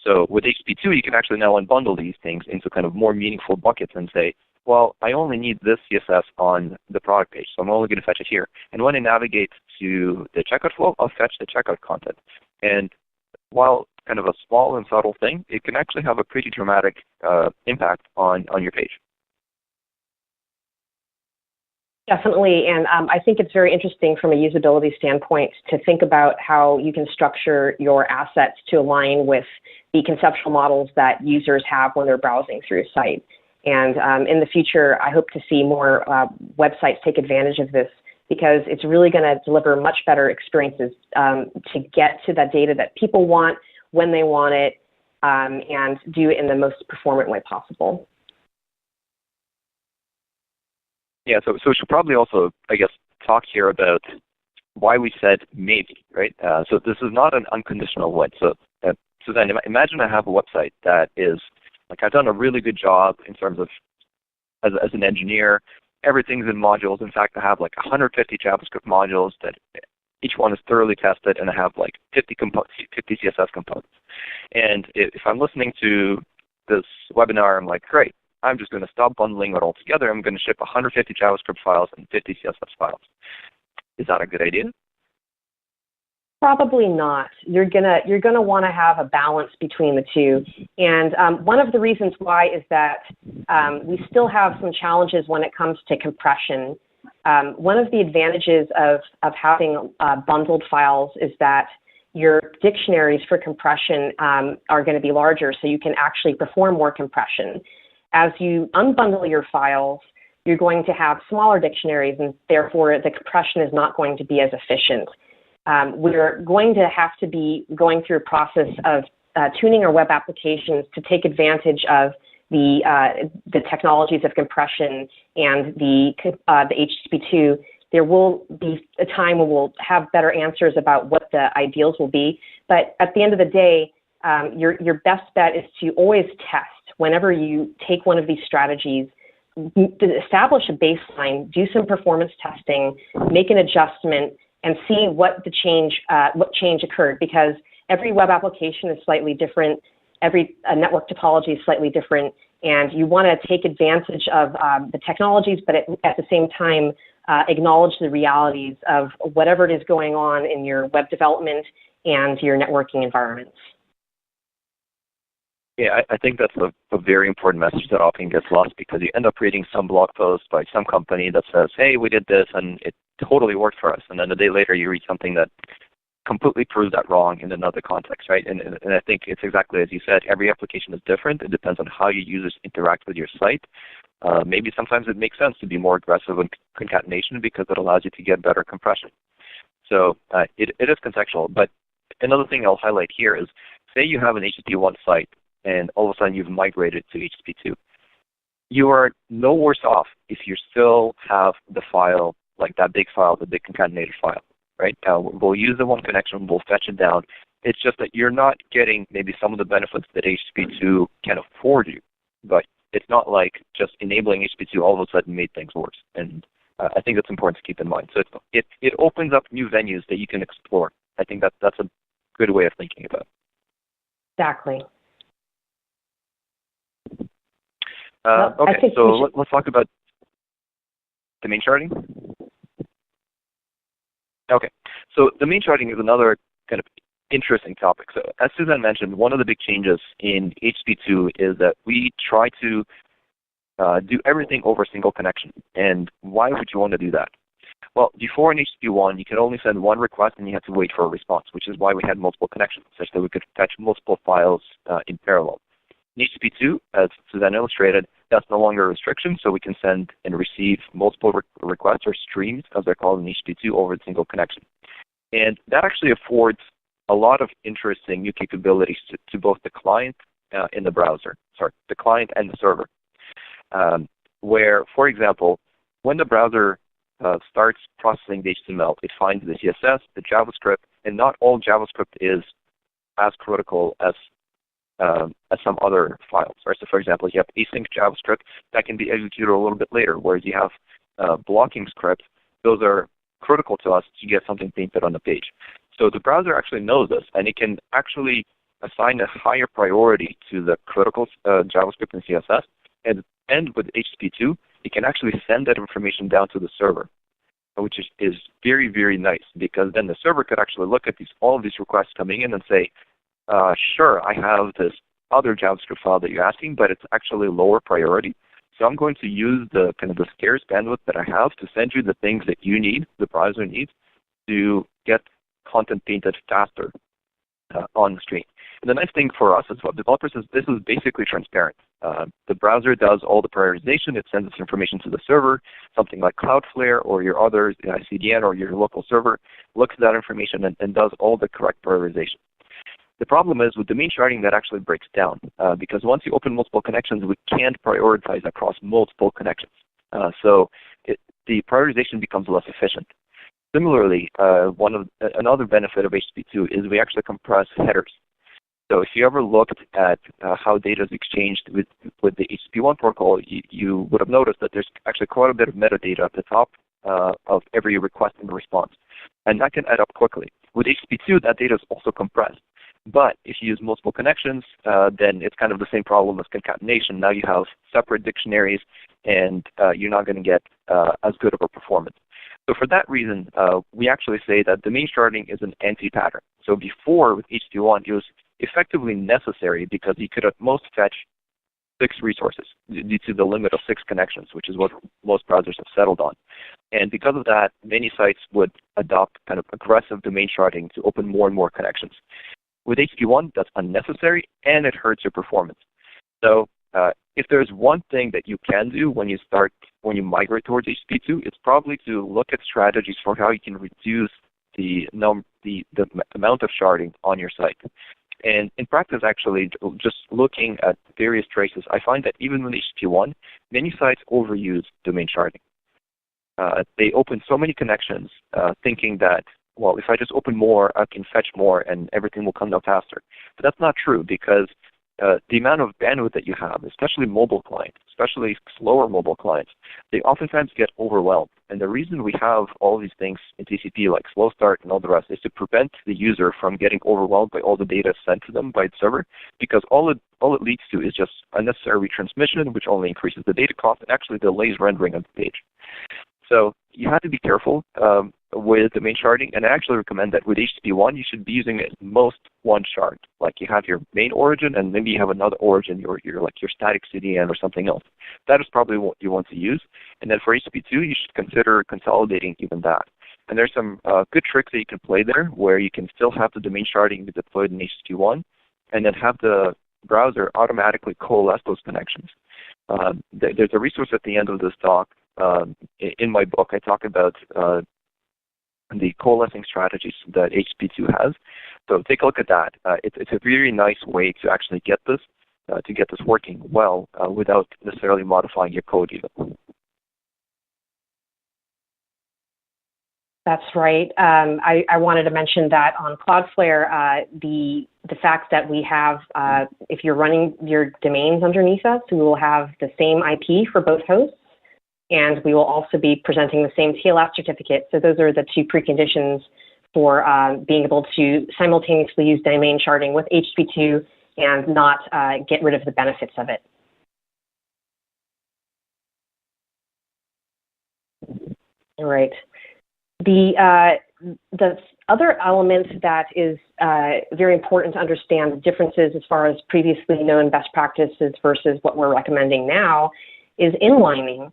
So with HTTP2, you can actually now unbundle these things into kind of more meaningful buckets and say, well, I only need this CSS on the product page, so I'm only going to fetch it here. And when I navigate to the checkout flow, I'll fetch the checkout content. And while kind of a small and subtle thing, it can actually have a pretty dramatic impact on your page.
Definitely, and I think it's very interesting from a usability standpoint to think about how you can structure your assets to align with the conceptual models that users have when they're browsing through a site. And in the future, I hope to see more websites take advantage of this, because it's really going to deliver much better experiences to get to that data that people want, when they want it, and do it in the most performant way possible.
Yeah, so we should probably also, I guess, talk here about why we said maybe, right? So this is not an unconditional win. So Suzanne, imagine I have a website that is, like, I've done a really good job in terms of, as an engineer, everything's in modules. In fact, I have like 150 JavaScript modules that each one is thoroughly tested, and I have like 50 CSS components. And if I'm listening to this webinar, I'm like, great, I'm just going to stop bundling it all together. I'm going to ship 150 JavaScript files and 50 CSS files. Is that a good idea?
Probably not. You're gonna want to have a balance between the two. And one of the reasons why is that we still have some challenges when it comes to compression. One of the advantages of having bundled files is that your dictionaries for compression are going to be larger, so you can actually perform more compression. As you unbundle your files, you're going to have smaller dictionaries, and therefore the compression is not going to be as efficient. We're going to have to be going through a process of tuning our web applications to take advantage of the technologies of compression and the HTTP2. There will be a time when we'll have better answers about what the ideals will be, but at the end of the day, your best bet is to always test whenever you take one of these strategies. Establish a baseline, do some performance testing, make an adjustment, and see what change occurred, because every web application is slightly different, every network topology is slightly different, and you want to take advantage of the technologies, but at the same time acknowledge the realities of whatever it is going on in your web development and your networking environments.
Yeah, I think that's a very important message that often gets lost, because you end up reading some blog post by some company that says, hey, we did this and it totally worked for us. And then a day later you read something that completely proves that wrong in another context, right? And I think it's exactly as you said, every application is different. It depends on how your users interact with your site. Maybe sometimes it makes sense to be more aggressive in concatenation because it allows you to get better compression. So it is contextual. But another thing I'll highlight here is, say you have an HTTP1 site, and all of a sudden you've migrated to HTTP2. You are no worse off if you still have the file, like that big file, the big concatenated file, right? We'll use the one connection, we'll fetch it down. It's just that you're not getting maybe some of the benefits that HTTP2 can afford you, but it's not like just enabling HTTP2 all of a sudden made things worse. And I think that's important to keep in mind. So it opens up new venues that you can explore. I think that's a good way of thinking about it.
Exactly.
Okay, so let's talk about domain charting. Okay, so domain charting is another kind of interesting topic. So as Suzanne mentioned, one of the big changes in HTTP2 is that we try to do everything over a single connection. And why would you want to do that? Well, before in HTTP1, you could only send one request and you had to wait for a response, which is why we had multiple connections, such that we could fetch multiple files in parallel. In HTTP2, as Suzanne illustrated, that's no longer a restriction, so we can send and receive multiple requests, or streams, as they're called in HTTP2, over a single connection. And that actually affords a lot of interesting new capabilities to both the client and the browser, the client and the server. Where, for example, when the browser starts processing the HTML, it finds the CSS, the JavaScript, and not all JavaScript is as critical as some other files. Right? So, for example, you have async JavaScript that can be executed a little bit later, whereas you have blocking scripts. Those are critical to us to get something painted on the page. So the browser actually knows this, and it can actually assign a higher priority to the critical JavaScript and CSS. And with HTTP2, it can actually send that information down to the server, which is very, very nice, because then the server could actually look at all of these requests coming in and say, sure, I have this other JavaScript file that you're asking, but it's actually lower priority. So I'm going to use the scarce bandwidth that I have to send you the things that you need, the browser needs, to get content painted faster on the screen. And the nice thing for us as web developers is this is basically transparent. The browser does all the prioritization. It sends this information to the server. Something like CloudFlare or your other CDN or your local server looks at that information and does all the correct prioritization. The problem is with domain sharding, that actually breaks down because once you open multiple connections, we can't prioritize across multiple connections. So the prioritization becomes less efficient. Similarly, another benefit of HTTP2 is we actually compress headers. So if you ever looked at how data is exchanged with the HTTP1 protocol, you would have noticed that there's actually quite a bit of metadata at the top of every request and response. And that can add up quickly. With HTTP2, that data is also compressed. But if you use multiple connections, then it's kind of the same problem as concatenation. Now you have separate dictionaries, and you're not going to get as good of a performance. So for that reason, we actually say that domain sharding is an anti-pattern. So before with HTTP1, it was effectively necessary because you could at most fetch 6 resources due to the limit of 6 connections, which is what most browsers have settled on. And because of that, many sites would adopt kind of aggressive domain sharding to open more and more connections. With HTTP1, that's unnecessary, and it hurts your performance. So if there's one thing that you can do when you migrate towards HTTP2, it's probably to look at strategies for how you can reduce the amount of sharding on your site. And in practice, actually, just looking at various traces, I find that even with HTTP1, many sites overuse domain sharding. They open so many connections thinking that, well, if I just open more, I can fetch more and everything will come down faster. But that's not true because the amount of bandwidth that you have, especially mobile clients, especially slower mobile clients, they oftentimes get overwhelmed. And the reason we have all these things in TCP like slow start and all the rest is to prevent the user from getting overwhelmed by all the data sent to them by the server, because all it leads to is just unnecessary retransmission, which only increases the data cost and actually delays rendering of the page. So you have to be careful with domain sharding, and I actually recommend that with HTTP1, you should be using at most one shard. Like you have your main origin, and maybe you have another origin, your static CDN or something else. That is probably what you want to use. And then for HTTP2, you should consider consolidating even that. And there's some good tricks that you can play there, where you can still have the domain sharding be deployed in HTTP1, and then have the browser automatically coalesce those connections. There's a resource at the end of this talk. In my book, I talk about the coalescing strategies that HTTP2 has. So take a look at that. It's a very nice way to actually get this working well without necessarily modifying your code even.
That's right. I wanted to mention that on Cloudflare, the fact that we have, if you're running your domains underneath us, we will have the same IP for both hosts, and we will also be presenting the same TLS certificate. So those are the 2 preconditions for being able to simultaneously use domain sharding with HTTP2 and not get rid of the benefits of it. All right. The other element that is very important to understand the differences as far as previously known best practices versus what we're recommending now is inlining.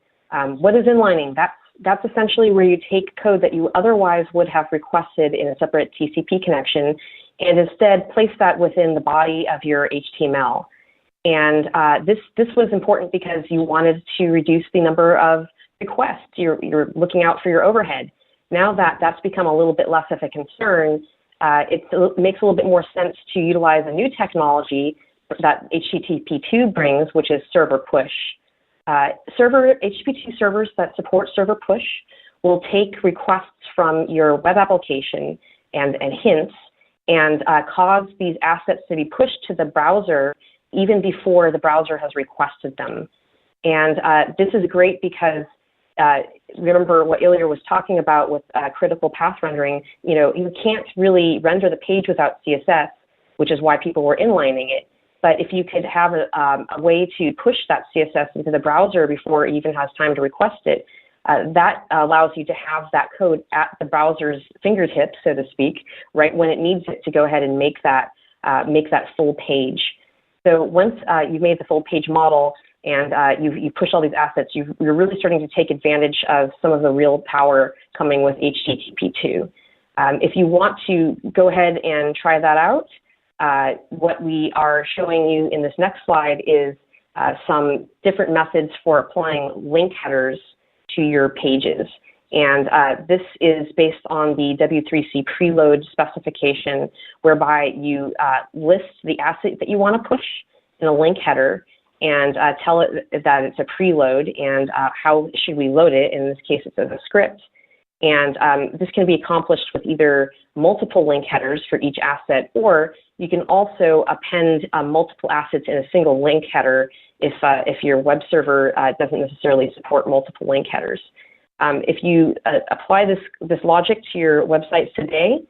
What is inlining? That's that's essentially where you take code that you otherwise would have requested in a separate TCP connection and instead place that within the body of your HTML. And this was important because you wanted to reduce the number of requests. You're looking out for your overhead. Now that that's become a little bit less of a concern, it makes a little bit more sense to utilize a new technology that HTTP2 brings, which is server push. HTTP2 servers that support server push will take requests from your web application and hints and cause these assets to be pushed to the browser even before the browser has requested them. And this is great because remember what Ilya was talking about with critical path rendering. You know, you can't really render the page without CSS, which is why people were inlining it. But if you could have a way to push that CSS into the browser before it even has time to request it, that allows you to have that code at the browser's fingertips, so to speak, right when it needs it to go ahead and make that full page. So once you've made the full page model and you push all these assets, you're really starting to take advantage of some of the real power coming with HTTP2. If you want to go ahead and try that out, what we are showing you in this next slide is some different methods for applying link headers to your pages. And this is based on the W3C preload specification, whereby you list the asset that you want to push in a link header and tell it that it's a preload and how should we load it. In this case, it's as a script. And this can be accomplished with either multiple link headers for each asset, or you can also append multiple assets in a single link header if your web server doesn't necessarily support multiple link headers. If you apply this logic to your websites today,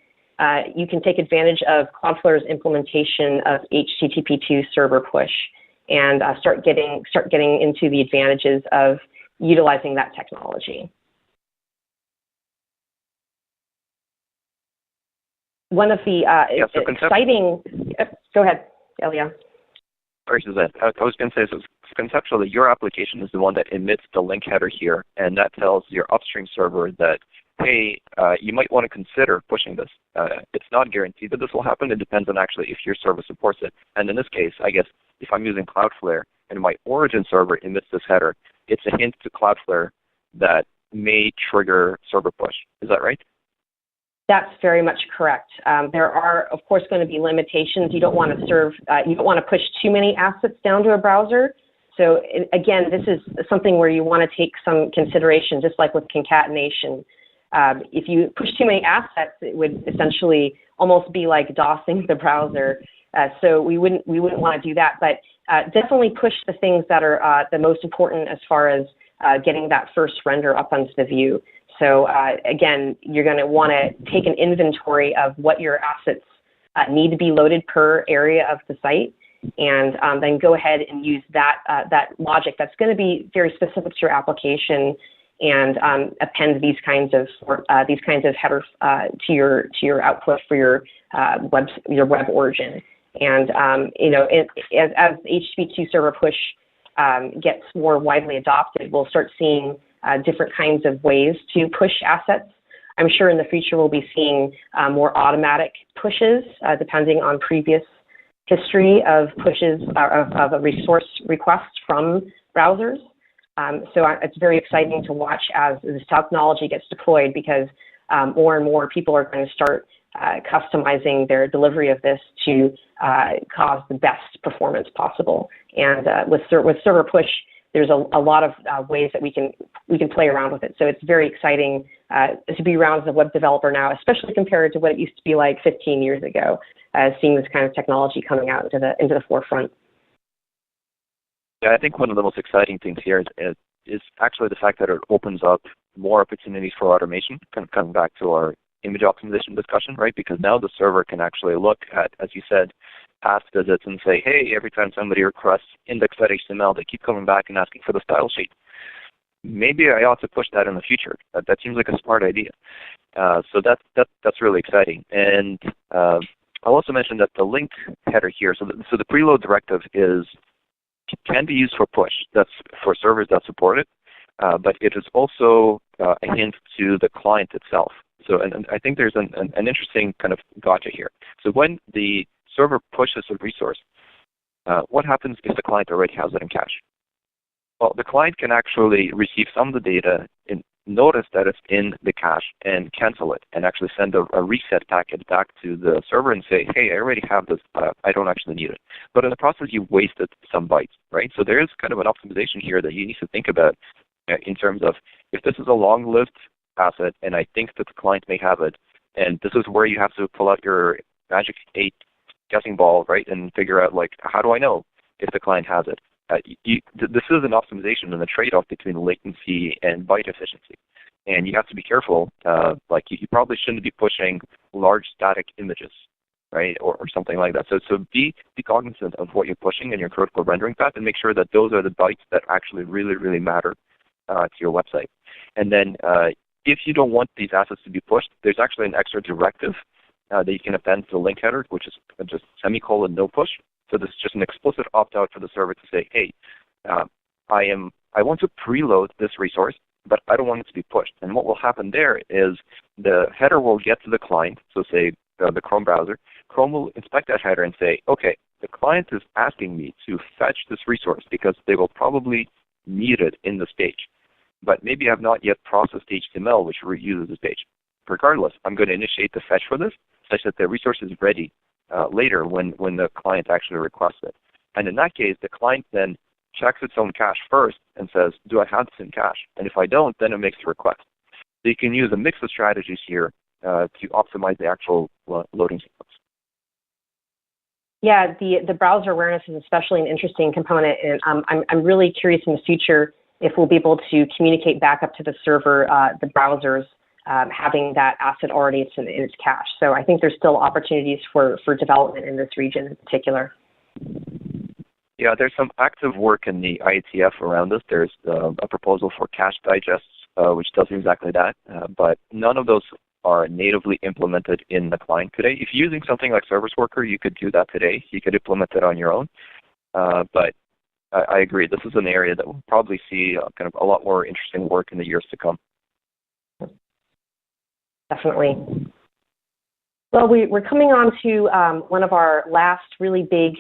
you can take advantage of CloudFlare's implementation of HTTP2 server push and start getting into the advantages of utilizing that technology. One of the exciting, go ahead, Ilya.
Sorry, Suzanne. I was going to say, so conceptually, your application is the one that emits the link header here, and that tells your upstream server that, hey, you might want to consider pushing this. It's not guaranteed that this will happen. It depends on actually if your server supports it. And in this case, I guess, if I'm using CloudFlare and my origin server emits this header, it's a hint to CloudFlare that may trigger server push. Is that right?
That's very much correct. There are, of course, going to be limitations. You don't want to push too many assets down to a browser. So again, this is something where you want to take some consideration, just like with concatenation. If you push too many assets, it would essentially almost be like DOSing the browser. So we wouldn't want to do that. But definitely push the things that are the most important as far as getting that first render up onto the view. So again, you're going to want to take an inventory of what your assets need to be loaded per area of the site, and then go ahead and use that logic that's going to be very specific to your application, and append these kinds of headers to your output for your web origin. And you know, as HTTP2 server push gets more widely adopted, we'll start seeing different kinds of ways to push assets. I'm sure in the future we'll be seeing more automatic pushes, depending on previous history of pushes of a resource requests from browsers. So it's very exciting to watch as this technology gets deployed, because more and more people are going to start customizing their delivery of this to cause the best performance possible. And with server push, there's a lot of ways that we can play around with it. So it's very exciting to be around as a web developer now, especially compared to what it used to be like 15 years ago, seeing this kind of technology coming out into the forefront.
Yeah, I think one of the most exciting things here is actually the fact that it opens up more opportunities for automation, kind of coming back to our image optimization discussion, right? Because now the server can actually look at, as you said, past visits and say, hey, every time somebody requests index.html, they keep coming back and asking for the style sheet. Maybe I ought to push that in the future. That seems like a smart idea. So that's really exciting. And I'll also mention that the link header here, so the preload directive can be used for push. That's for servers that support it. but it is also a hint to the client itself. So, and I think there's an interesting kind of gotcha here. So when the server pushes a resource, what happens if the client already has it in cache? Well, the client can actually receive some of the data and notice that it's in the cache and cancel it and actually send a reset packet back to the server and say, hey, I already have this, I don't actually need it. But in the process, you wasted some bytes, right? So there is kind of an optimization here that you need to think about in terms of if this is a long-lived asset and I think that the client may have it, and this is where you have to pull out your magic 8 guessing ball, right, and figure out, like, how do I know if the client has it? This is an optimization and a trade-off between latency and byte efficiency. And you have to be careful. Like you probably shouldn't be pushing large static images, right, or something like that. So be cognizant of what you're pushing in your critical rendering path and make sure that those are the bytes that actually really, really matter to your website. And then if you don't want these assets to be pushed, there's actually an extra directive that you can append to the link header, which is just semicolon no push. So this is just an explicit opt-out for the server to say, hey, I want to preload this resource, but I don't want it to be pushed. And what will happen there is the header will get to the client, so say the Chrome browser. Chrome will inspect that header and say, okay, the client is asking me to fetch this resource because they will probably need it in this page. But maybe I have not yet processed HTML, which reuses this page. Regardless, I'm going to initiate the fetch for this such that the resource is ready later when the client actually requests it. And in that case, the client then checks its own cache first and says, do I have this in cache? And if I don't, then it makes a request. So you can use a mix of strategies here to optimize the actual loading sequence.
Yeah, the browser awareness is especially an interesting component, and I'm really curious in the future if we'll be able to communicate back up to the server, the browsers, having that asset already in its cache. So I think there's still opportunities for development in this region in particular.
Yeah, there's some active work in the IETF around this. There's a proposal for cache digests, which does exactly that, but none of those are natively implemented in the client today. If you're using something like Service Worker, you could do that today. You could implement it on your own, but I agree. This is an area that we'll probably see kind of a lot more interesting work in the years to come.
Definitely. Well, we're coming on to one of our last really big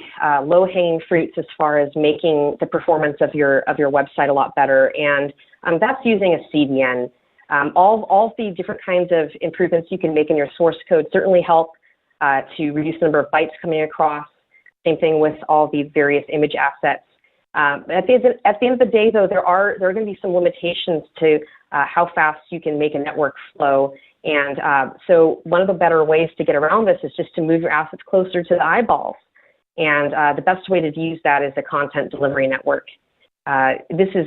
low-hanging fruits as far as making the performance of your website a lot better, and that's using a CDN. All the different kinds of improvements you can make in your source code certainly help to reduce the number of bytes coming across. Same thing with all the various image assets. At the end of the day, though, there are going to be some limitations to how fast you can make a network flow. And so one of the better ways to get around this is just to move your assets closer to the eyeballs. And the best way to use that is a content delivery network. This is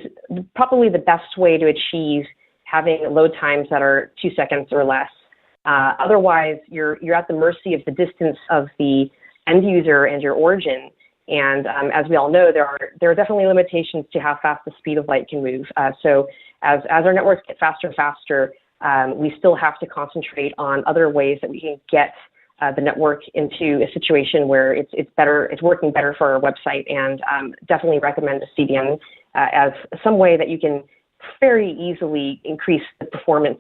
probably the best way to achieve having load times that are 2 seconds or less. Otherwise, you're at the mercy of the distance of the end user and your origin. And as we all know, there are definitely limitations to how fast the speed of light can move. So as our networks get faster and faster, we still have to concentrate on other ways that we can get the network into a situation where it's working better for our website, and definitely recommend a CDN as some way that you can very easily increase the performance,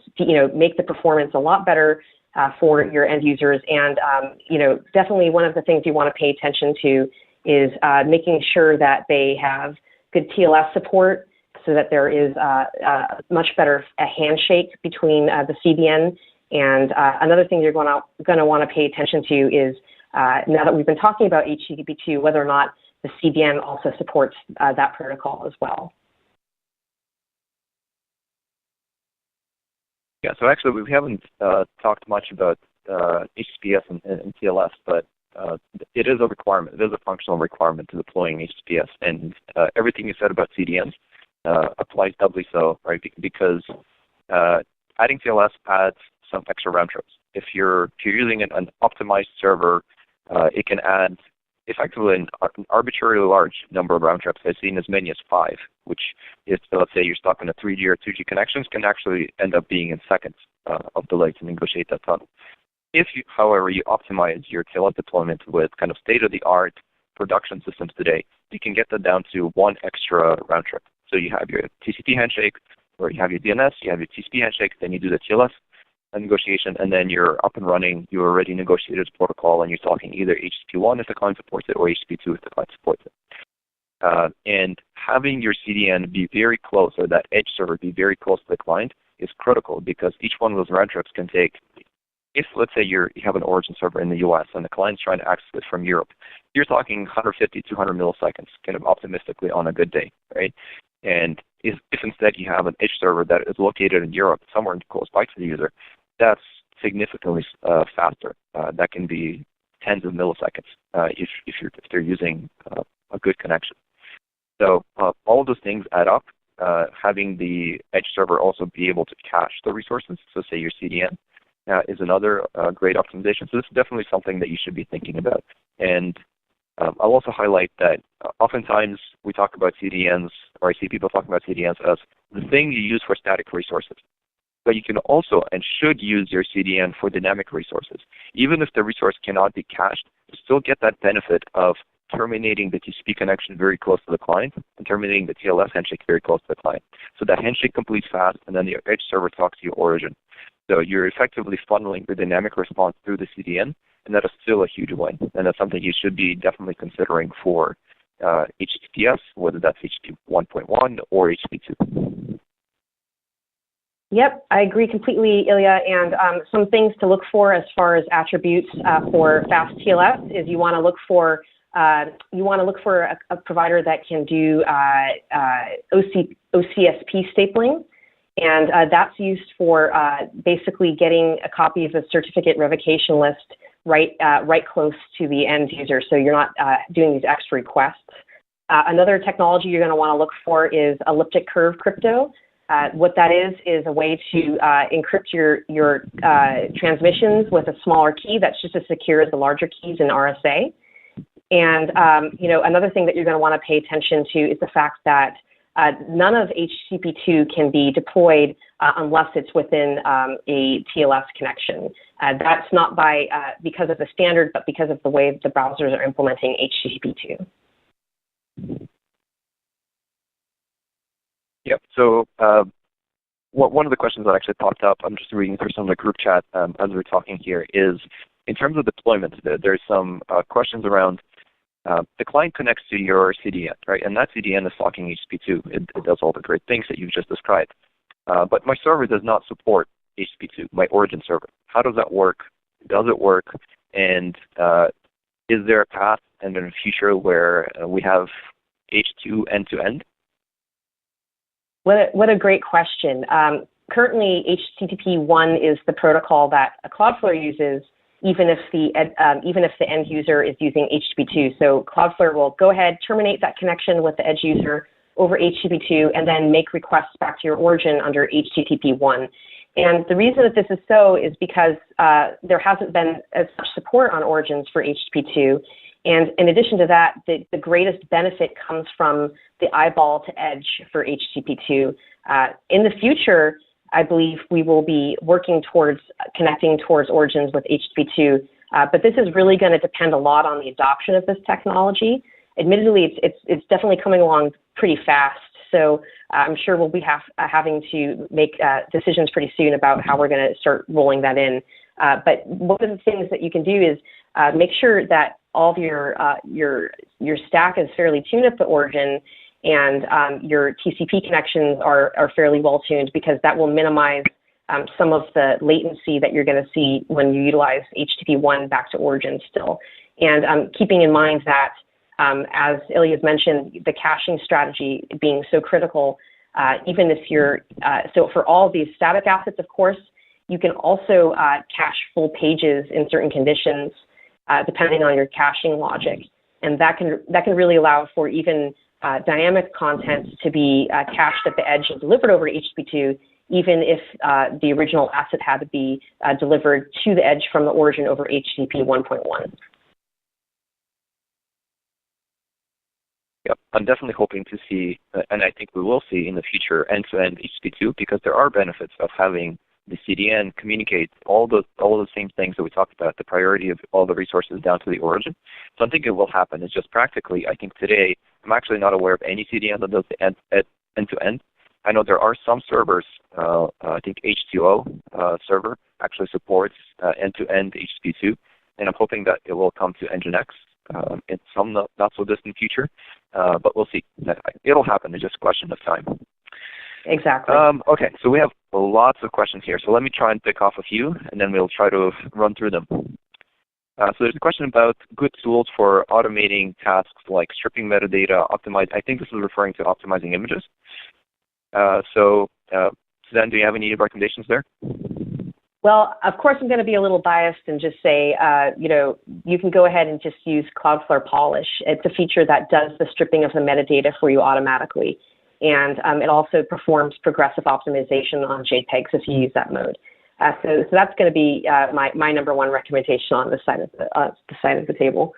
make the performance a lot better for your end users. And, definitely one of the things you want to pay attention to is making sure that they have good TLS support, so that there is much better a handshake between the CDN. And another thing you're going to want to pay attention to is, now that we've been talking about HTTP2, whether or not the CDN also supports that protocol as well.
Yeah, so actually we haven't talked much about HTTPS and TLS, but it is a requirement. It is a functional requirement to deploying HTTPS, and everything you said about CDNs applies doubly so, right? Because adding TLS adds some extra round trips. If you're using an optimized server, it can add effectively an arbitrarily large number of round trips. I've seen as many as 5, which is, let's say you're stuck on a 3G or 2G connections, can actually end up being in seconds of delay to negotiate that tunnel. If you, however, you optimize your TLS deployment with kind of state-of-the-art production systems today, you can get that down to 1 extra round trip. So you have your TCP handshake, where you have your DNS, you have your TCP handshake, then you do the TLS negotiation, and then you're up and running. You already negotiated a protocol, and you're talking either HTTP1 if the client supports it or HTTP2 if the client supports it. And having your CDN be very close, or that edge server be very close to the client, is critical, because each one of those round trips can take, if let's say you have an origin server in the US and the client's trying to access it from Europe, you're talking 150, 200 milliseconds, kind of optimistically on a good day, right? And if instead you have an edge server that is located in Europe, somewhere close by to the user, that's significantly faster. That can be tens of milliseconds if they're using a good connection. So all of those things add up. Having the edge server also be able to cache the resources, so say your CDN, is another great optimization. So this is definitely something that you should be thinking about. And I'll also highlight that oftentimes we talk about CDNs, or I see people talking about CDNs as the thing you use for static resources. But you can also and should use your CDN for dynamic resources. Even if the resource cannot be cached, you still get that benefit of terminating the TCP connection very close to the client and terminating the TLS handshake very close to the client. So that handshake completes fast, and then the edge server talks to your origin. So you're effectively funneling your dynamic response through the CDN, and that is still a huge win. And that's something you should be definitely considering for HTTPS, whether that's HTTP 1.1 or HTTP 2.
Yep, I agree completely, Ilya. And some things to look for as far as attributes for Fast TLS is you want to look for a provider that can do OCSP stapling, and that's used for basically getting a copy of the certificate revocation list right close to the end user, so you're not doing these extra requests. Another technology you're going to want to look for is elliptic curve crypto. What that is a way to encrypt your transmissions with a smaller key that's just as secure as the larger keys in RSA. And another thing that you're going to want to pay attention to is the fact that none of HTTP2 can be deployed unless it's within a TLS connection. That's not because of the standard, but because of the way the browsers are implementing HTTP2.
Yep. So one of the questions that actually popped up, I'm just reading through some of the group chat as we're talking here, is in terms of deployment, there's some questions around the client connects to your CDN, right? And that CDN is talking HTTP2. It does all the great things that you've just described. But my server does not support HTTP2, my origin server. How does that work? Does it work? And is there a path and in the future where we have H2 end-to-end?
What a great question. Currently, HTTP1 is the protocol that Cloudflare uses, even if the end user is using HTTP2. So Cloudflare will go ahead, terminate that connection with the edge user over HTTP2, and then make requests back to your origin under HTTP1. And the reason that this is so is because there hasn't been as much support on origins for HTTP2. And in addition to that, the greatest benefit comes from the eyeball to edge for HTTP2. In the future, I believe we will be working towards connecting towards origins with HTTP2, but this is really going to depend a lot on the adoption of this technology. Admittedly, it's definitely coming along pretty fast, so I'm sure we'll be having to make decisions pretty soon about how we're going to start rolling that in. But one of the things that you can do is make sure that all of your stack is fairly tuned at the origin, and your TCP connections are fairly well tuned, because that will minimize some of the latency that you're going to see when you utilize HTTP1 back to origin still. And keeping in mind that, as Ilya's mentioned, the caching strategy being so critical, even if so for all of these static assets, of course, you can also cache full pages in certain conditions, depending on your caching logic. And that can really allow for even dynamic content to be cached at the edge and delivered over HTTP2, even if the original asset had to be delivered to the edge from the origin over HTTP 1.1.
Yep, I'm definitely hoping to see, and I think we will see in the future, end-to-end HTTP2, because there are benefits of having the CDN communicate all the same things that we talked about, the priority of all the resources down to the origin. So I think it will happen. It's just practically, I think today, I'm actually not aware of any CDN that does the end-to-end. I know there are some servers, I think H2O server actually supports end-to-end HTTP2, and I'm hoping that it will come to Nginx in some not so distant future, but we'll see. It'll happen. It's just a question of time.
Exactly.
Okay, so we have lots of questions here. So let me try and pick off a few, and then we'll try to run through them. So there's a question about good tools for automating tasks like stripping metadata, I think this is referring to optimizing images. Suzanne, do you have any recommendations there?
Well, of course, I'm going to be a little biased and just say, you can go ahead and just use CloudFlare Polish. It's a feature that does the stripping of the metadata for you automatically. And it also performs progressive optimization on JPEGs if you use that mode. So that's going to be my number one recommendation on this side of the table.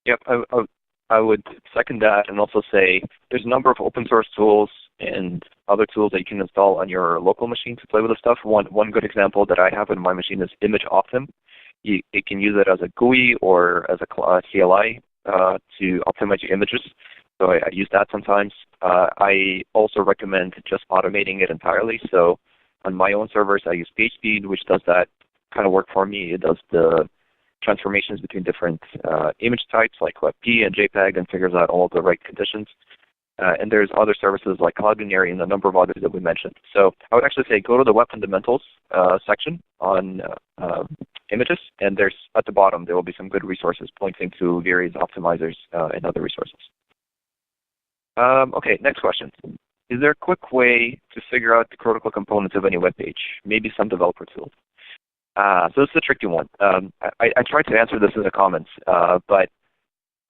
Yep, I would second that and also say there's a number of open source tools and other tools that you can install on your local machine to play with the stuff. One good example that I have in my machine is Image Optim. You can use it as a GUI or as a CLI to optimize your images. So I use that sometimes. I also recommend just automating it entirely. So on my own servers, I use PageSpeed, which does that kind of work for me. It does the transformations between different image types like WebP and JPEG and figures out all the right conditions. And there's other services like Cloudinary and a number of others that we mentioned. So I would actually say go to the Web Fundamentals section on images, and there's at the bottom there will be some good resources pointing to various optimizers and other resources. Okay, next question. Is there a quick way to figure out the critical components of any web page? Maybe some developer tools. So this is a tricky one. I tried to answer this in the comments, but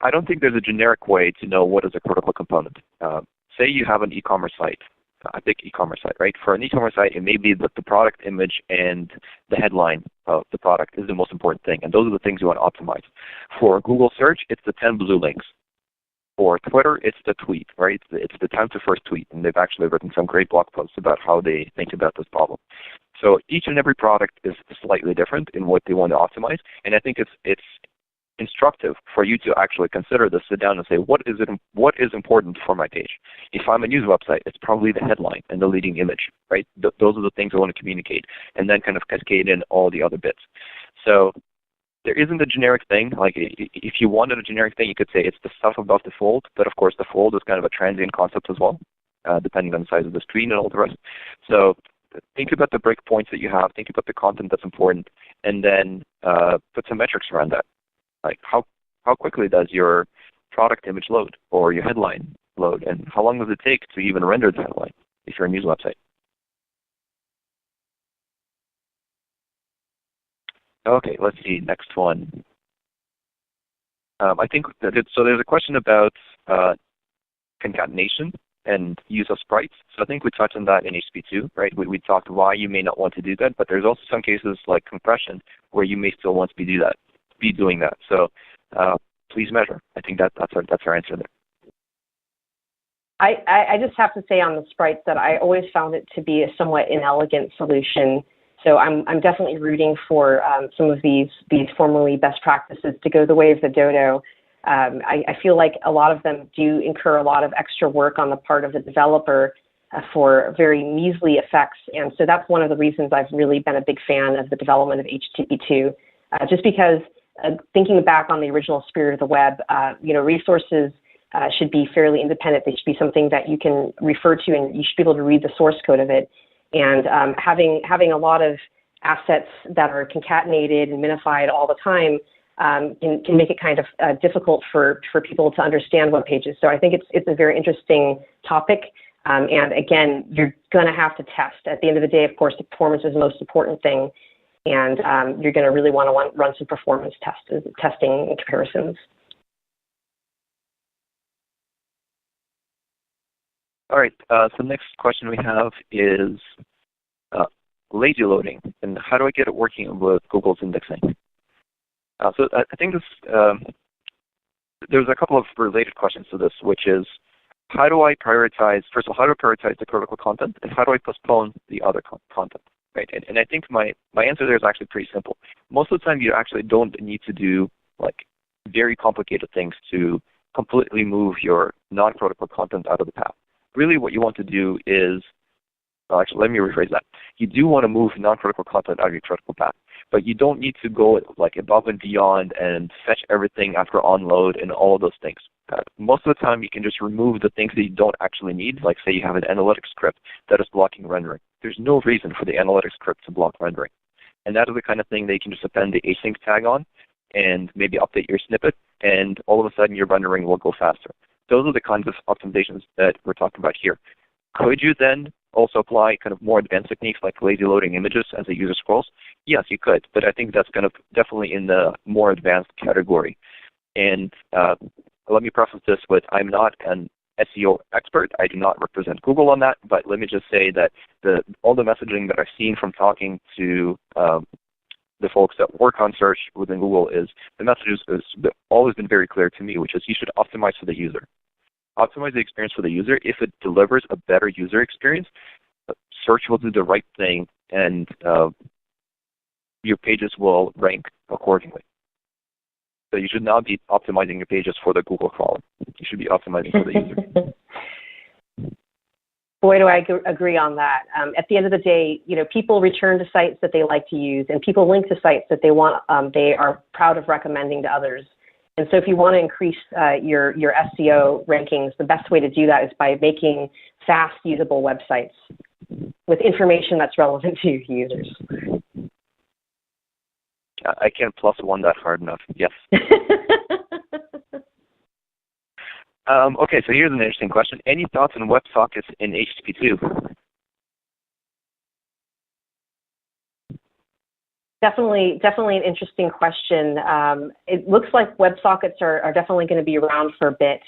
I don't think there's a generic way to know what is a critical component. Say you have an e-commerce site, a big e-commerce site, right? For an e-commerce site, it may be that the product image and the headline of the product is the most important thing, and those are the things you want to optimize. For Google search, it's the 10 blue links. For Twitter, it's the tweet, right? It's the time to first tweet, and they've actually written some great blog posts about how they think about this problem. So each and every product is slightly different in what they want to optimize, and I think it's instructive for you to actually consider this, sit down and say, what is important for my page? If I'm a news website, it's probably the headline and the leading image, right? Those are the things I want to communicate, and then kind of cascade in all the other bits. So there isn't a generic thing. Like if you wanted a generic thing, you could say it's the stuff above the fold, but of course the fold is kind of a transient concept as well, depending on the size of the screen and all the rest. So think about the breakpoints that you have, think about the content that's important, and then put some metrics around that. Like how quickly does your product image load or your headline load, and how long does it take to even render the headline if you're a news website? Okay, let's see, next one. I think that so there's a question about concatenation and use of sprites. So I think we touched on that in HTTP2, right? We talked why you may not want to do that, but there's also some cases like compression where you may still want to be doing that. So please measure. I think that's our answer there.
I just have to say on the sprites that I always found it to be a somewhat inelegant solution. So I'm definitely rooting for some of these formerly best practices to go the way of the dodo. I feel like a lot of them do incur a lot of extra work on the part of the developer for very measly effects. And so that's one of the reasons I've really been a big fan of the development of HTTP2, just because thinking back on the original spirit of the web, resources should be fairly independent. They should be something that you can refer to, and you should be able to read the source code of it. And having a lot of assets that are concatenated and minified all the time can make it kind of difficult for people to understand web pages. So I think it's a very interesting topic. And again, you're going to have to test. At the end of the day, of course, the performance is the most important thing. And you're going to really want to run some performance testing and comparisons.
All right, so next question we have is lazy loading, and how do I get it working with Google's indexing? So I think there's a couple of related questions to this, which is how do I prioritize, first of all, how do I prioritize the critical content, and how do I postpone the other content? Right, and I think my answer there is actually pretty simple. Most of the time, you actually don't need to do like very complicated things to completely move your non-critical content out of the path. really what you want to do is, well, actually, let me rephrase that. You do want to move non-critical content out of your critical path, but you don't need to go like above and beyond and fetch everything after onload and all of those things. Most of the time, you can just remove the things that you don't actually need, like say you have an analytics script that is blocking rendering. There's no reason for the analytics script to block rendering. And that is the kind of thing that you can just append the async tag on and maybe update your snippet, and all of a sudden your rendering will go faster. Those are the kinds of optimizations that we're talking about here. Could you then also apply kind of more advanced techniques like lazy loading images as the user scrolls? Yes, you could, but I think that's kind of definitely in the more advanced category. And let me preface this with, I'm not an SEO expert. I do not represent Google on that, but let me just say that all the messaging that I've seen from talking to the folks that work on search within Google is the message has always been very clear to me, which is you should optimize for the user. Optimize the experience for the user. If it delivers a better user experience, search will do the right thing, and your pages will rank accordingly. So you should not be optimizing your pages for the Google crawler. You should be optimizing for the user.
Boy, do I agree on that. At the end of the day, people return to sites that they like to use, and people link to sites that they are proud of recommending to others. And so if you want to increase your SEO rankings, the best way to do that is by making fast, usable websites with information that's relevant to your users.
I can't +1 that hard enough. Yes. Okay, so here's an interesting question. Any thoughts on WebSockets in HTTP2?
Definitely an interesting question. It looks like WebSockets are definitely going to be around for a bit.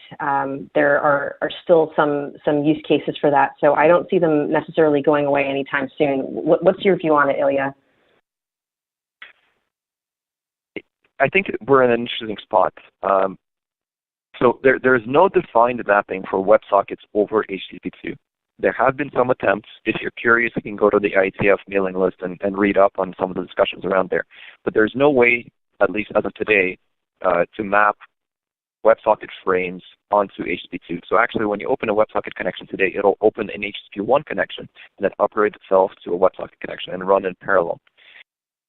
There are still some use cases for that, so I don't see them necessarily going away anytime soon. What's your view on it, Ilya?
I think we're in an interesting spot. So there is no defined mapping for WebSockets over HTTP2. There have been some attempts. If you're curious, you can go to the IETF mailing list and read up on some of the discussions around there. But there's no way, at least as of today, to map WebSocket frames onto HTTP2. So actually, when you open a WebSocket connection today, it'll open an HTTP1 connection and then upgrade itself to a WebSocket connection and run in parallel.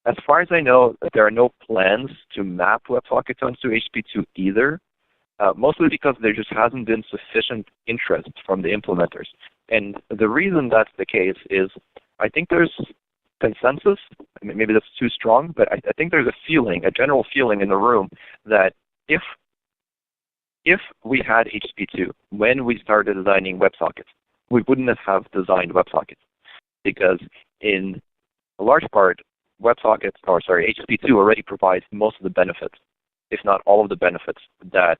As far as I know, there are no plans to map WebSockets onto HTTP2 either, mostly because there just hasn't been sufficient interest from the implementers. And the reason that's the case is I think there's consensus, maybe that's too strong, but I think there's a general feeling in the room that if we had HTTP2 when we started designing WebSockets, we wouldn't have designed WebSockets, because in a large part, HTTP2 already provides most of the benefits, if not all of the benefits that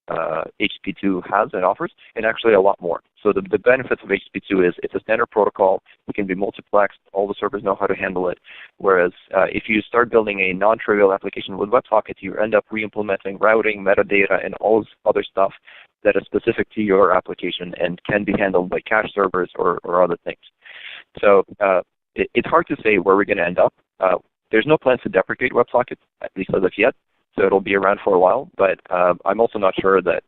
HTTP2 has and offers, and actually a lot more. So the benefits of HTTP2 is it's a standard protocol, it can be multiplexed, all the servers know how to handle it, whereas if you start building a non-trivial application with WebSockets, you end up re-implementing routing, metadata, and all this other stuff that is specific to your application and can be handled by cache servers or other things. So it's hard to say where we're going to end up. There's no plans to deprecate WebSockets, at least as of yet. So it'll be around for a while, but I'm also not sure that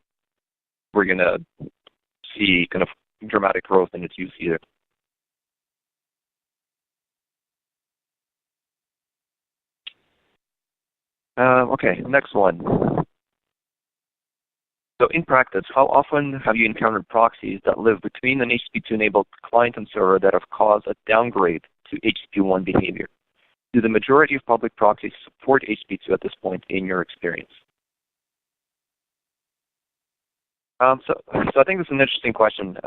we're going to see kind of dramatic growth in its use either. Okay, next one. So in practice, how often have you encountered proxies that live between an HTTP2-enabled client and server that have caused a downgrade to HTTP1 behavior? Do the majority of public proxies support HTTP2 at this point in your experience? So I think this is an interesting question.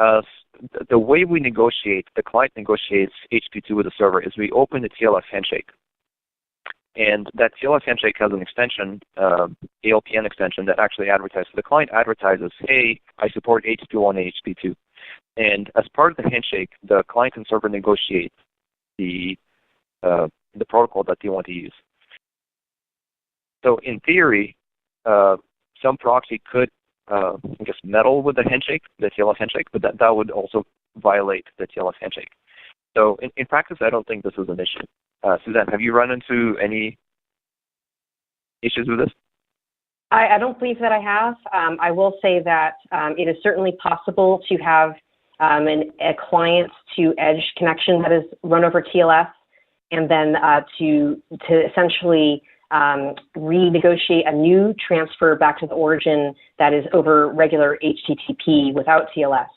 The way we negotiate, the client negotiates HTTP2 with the server, is we open the TLS Handshake. And that TLS Handshake has an extension, ALPN extension, that actually advertises. The client advertises, hey, I support HTTP1 and HTTP2. And as part of the handshake, the client and server negotiate the protocol that they want to use. So in theory, some proxy could, meddle with the handshake, the TLS handshake, but that would also violate the TLS handshake. So in practice, I don't think this is an issue. Suzanne, have you run into any issues with this?
I don't believe that I have. I will say that it is certainly possible to have a client to edge connection that is run over TLS, and then to essentially renegotiate a new transfer back to the origin that is over regular HTTP without TLS.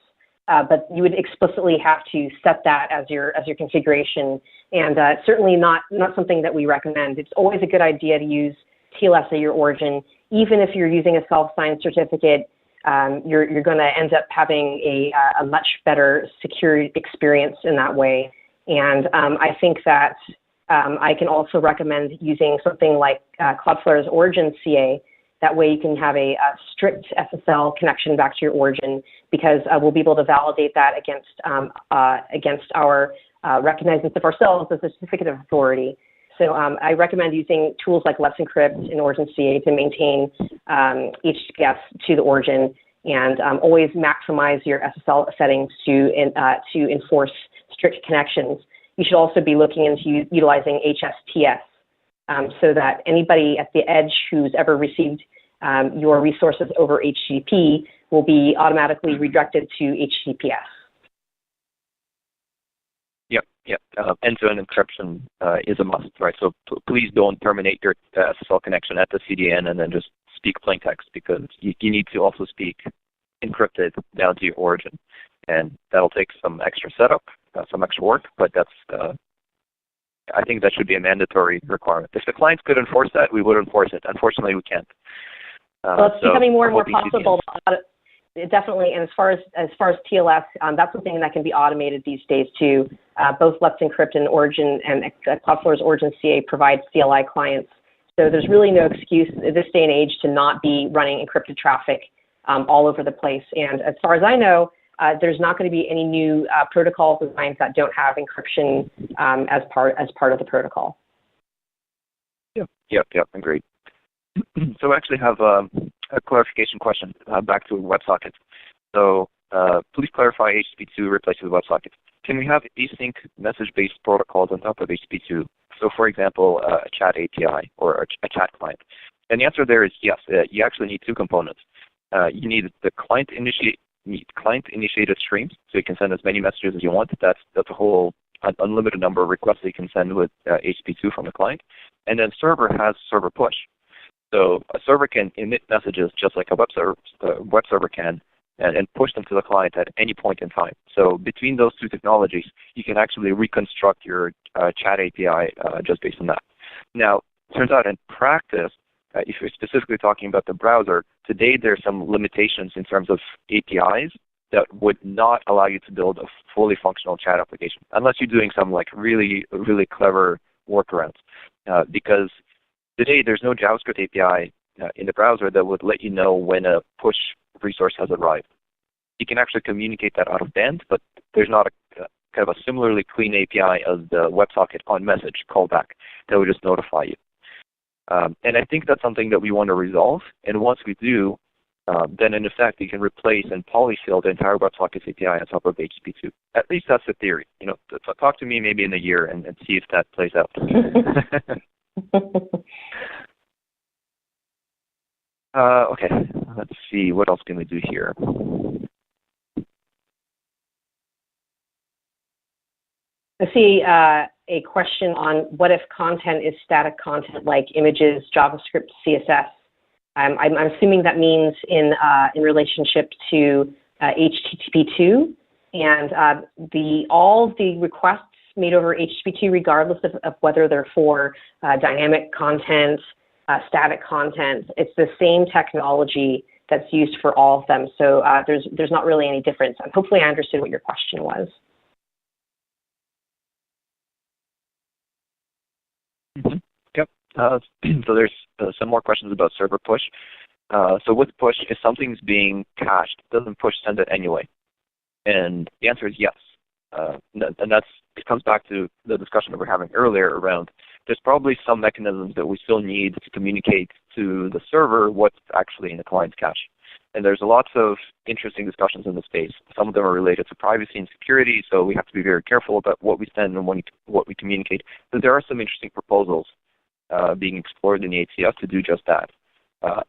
But you would explicitly have to set that as your configuration, and certainly not something that we recommend. It's always a good idea to use TLS at your origin. Even if you're using a self-signed certificate, you're going to end up having a much better secure experience in that way. And I think that I can also recommend using something like CloudFlare's Origin CA. That way you can have a strict SSL connection back to your origin, because we'll be able to validate that against our recognizance of ourselves as a certificate of authority. So I recommend using tools like Let's Encrypt in Origin CA to maintain HTTPS to the origin, and always maximize your SSL settings to enforce strict connections. You should also be looking into utilizing HSTS, so that anybody at the edge who's ever received your resources over HTTP will be automatically redirected to HTTPS.
Yep. End-to-end encryption is a must, right? So please don't terminate your SSL connection at the CDN and then just speak plain text, because you need to also speak encrypted down to your origin. And that'll take some extra setup, some extra work, but that's I think that should be a mandatory requirement. If the clients could enforce that, we would enforce it. Unfortunately, we can't.
Well, it's becoming more and more possible. Definitely, and as far as TLS, that's something that can be automated these days too. Both Let's Encrypt and Origin and CloudFlare's Origin CA provide CLI clients. So there's really no excuse in this day and age to not be running encrypted traffic all over the place. And as far as I know, there's not going to be any new protocol designs that don't have encryption as part of the protocol.
Yep, agreed. So I actually have a clarification question back to WebSockets. So please clarify HTTP2 replaces WebSockets. Can we have async message-based protocols on top of HTTP2? So for example, a chat API or a chat client. And the answer there is yes. You actually need two components. You need the client-initiated streams, so you can send as many messages as you want. That's a whole unlimited number of requests that you can send with HTTP2 from the client. And then server has server push. So a server can emit messages just like a web server can, and push them to the client at any point in time. So between those two technologies, you can actually reconstruct your chat API just based on that. Now, it turns out in practice, if you're specifically talking about the browser, today there's some limitations in terms of APIs that would not allow you to build a fully functional chat application, unless you're doing some like really, really clever workarounds. Because today there's no JavaScript API in the browser that would let you know when a push resource has arrived. You can actually communicate that out of band, but there's not a kind of a similarly clean API as the WebSocket on message callback that would just notify you. And I think that's something that we want to resolve. And once we do, then in effect, you can replace and polyfill the entire WebSockets API on top of HTTP2. At least that's the theory. You know, talk to me maybe in a year and see if that plays out. Okay, let's see. What else can we do here?
I see a question on what if content is static content like images, JavaScript, CSS. I'm assuming that means in relationship to HTTP2, and all the requests made over HTTP2, regardless of whether they're for dynamic content, static content, it's the same technology that's used for all of them. So there's not really any difference. Hopefully I understood what your question was.
Mm-hmm. Yep. So there's some more questions about server push. So with push, if something's being cached, doesn't push send it anyway? And the answer is yes. And it comes back to the discussion that we were having earlier around there's probably some mechanisms that we still need to communicate to the server what's actually in the client's cache. And there's lots of interesting discussions in the space. Some of them are related to privacy and security, so we have to be very careful about what we send and what we communicate. But there are some interesting proposals being explored in the HCF to do just that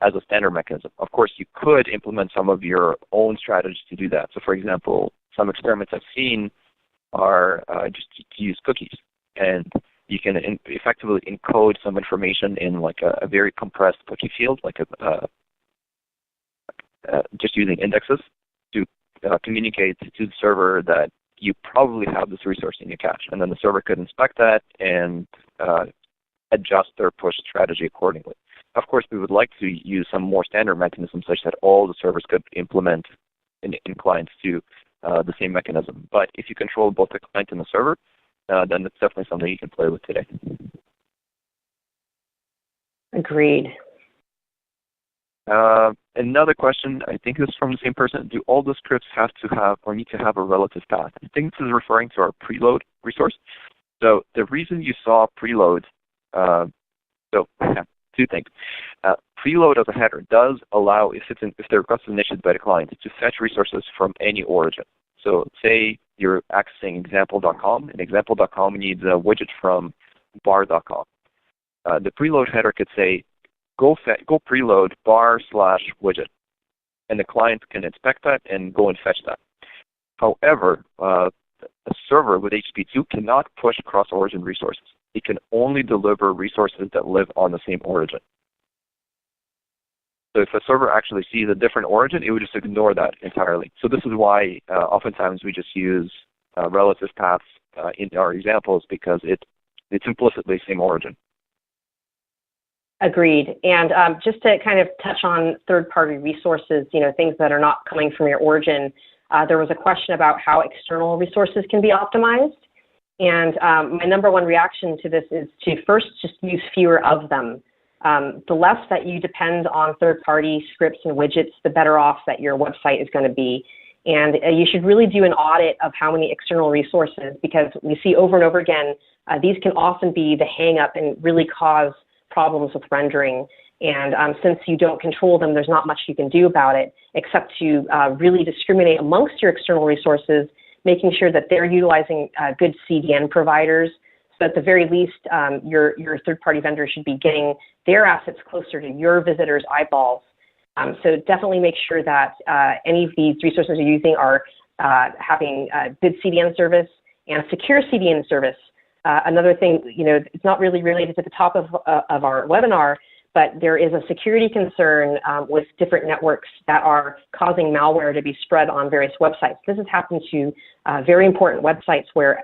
as a standard mechanism. Of course, you could implement some of your own strategies to do that. So for example, some experiments I've seen are just to use cookies, and you can effectively encode some information in like a very compressed cookie field, like just using indexes to communicate to the server that you probably have this resource in your cache, and then the server could inspect that and adjust their push strategy accordingly. Of course, we would like to use some more standard mechanisms such that all the servers could implement in clients to the same mechanism. But if you control both the client and the server, then it's definitely something you can play with today.
Agreed.
Another question, I think this is from the same person. Do all the scripts have to have or need to have a relative path? I think this is referring to our preload resource. So the reason you saw preload, two things. Preload as a header does allow, if the request is initiated by the client, to fetch resources from any origin. So say you're accessing example.com, and example.com needs a widget from bar.com. The preload header could say, go preload bar/widget, and the client can inspect that and go and fetch that. However, a server with HTTP2 cannot push cross-origin resources. It can only deliver resources that live on the same origin. So if a server actually sees a different origin, it would just ignore that entirely. So this is why oftentimes we just use relative paths in our examples, because it's implicitly same origin.
Agreed. And just to kind of touch on third-party resources, things that are not coming from your origin, there was a question about how external resources can be optimized. And my number one reaction to this is to first just use fewer of them. The less that you depend on third-party scripts and widgets, the better off that your website is going to be. And you should really do an audit of how many external resources, because we see over and over again, these can often be the hang-up and really cause problems with rendering. And since you don't control them, there's not much you can do about it, except to really discriminate amongst your external resources, making sure that they're utilizing good CDN providers. So at the very least, your third-party vendor should be getting their assets closer to your visitors' eyeballs. So definitely make sure that any of these resources you're using are having good CDN service and secure CDN service. Another thing, it's not really related to the top of our webinar, but there is a security concern with different networks that are causing malware to be spread on various websites. This has happened to very important websites where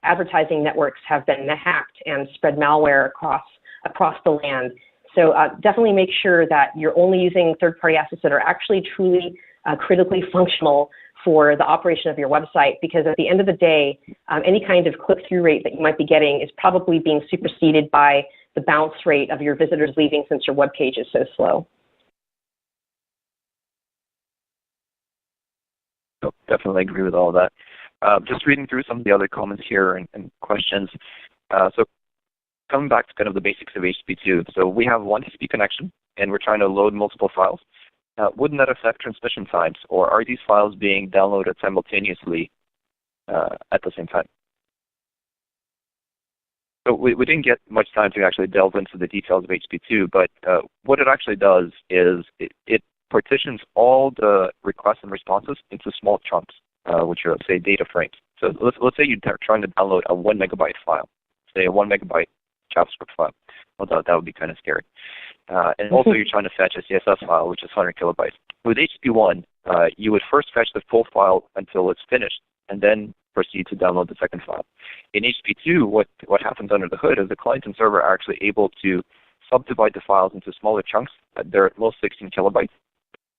advertising networks have been hacked and spread malware across the land. So definitely make sure that you're only using third-party assets that are actually truly critically functional for the operation of your website, because at the end of the day, any kind of click-through rate that you might be getting is probably being superseded by the bounce rate of your visitors leaving, since your web page is so slow.
Oh, definitely agree with all of that. Just reading through some of the other comments here and questions. So coming back to kind of the basics of HTTP2. So we have one TCP connection, and we're trying to load multiple files. Wouldn't that affect transmission times, or are these files being downloaded simultaneously at the same time? So we didn't get much time to actually delve into the details of HTTP2, but what it actually does is it partitions all the requests and responses into small chunks, which are, say, data frames. So let's say you're trying to download a 1 megabyte file, say a 1 megabyte JavaScript file. Well, that would be kind of scary. And also you're trying to fetch a CSS file, which is 100 kilobytes. With HTTP1, you would first fetch the full file until it's finished, and then proceed to download the second file. In HTTP2, what happens under the hood is the client and server are actually able to subdivide the files into smaller chunks. They're at most 16 kilobytes.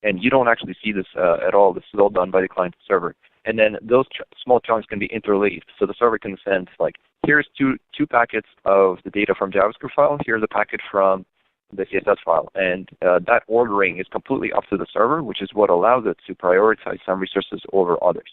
And you don't actually see this at all. This is all done by the client and server. And then those small chunks can be interleaved. So the server can send, like, here's two packets of the data from JavaScript file. Here's a packet from the CSS file. And that ordering is completely up to the server, which is what allows it to prioritize some resources over others.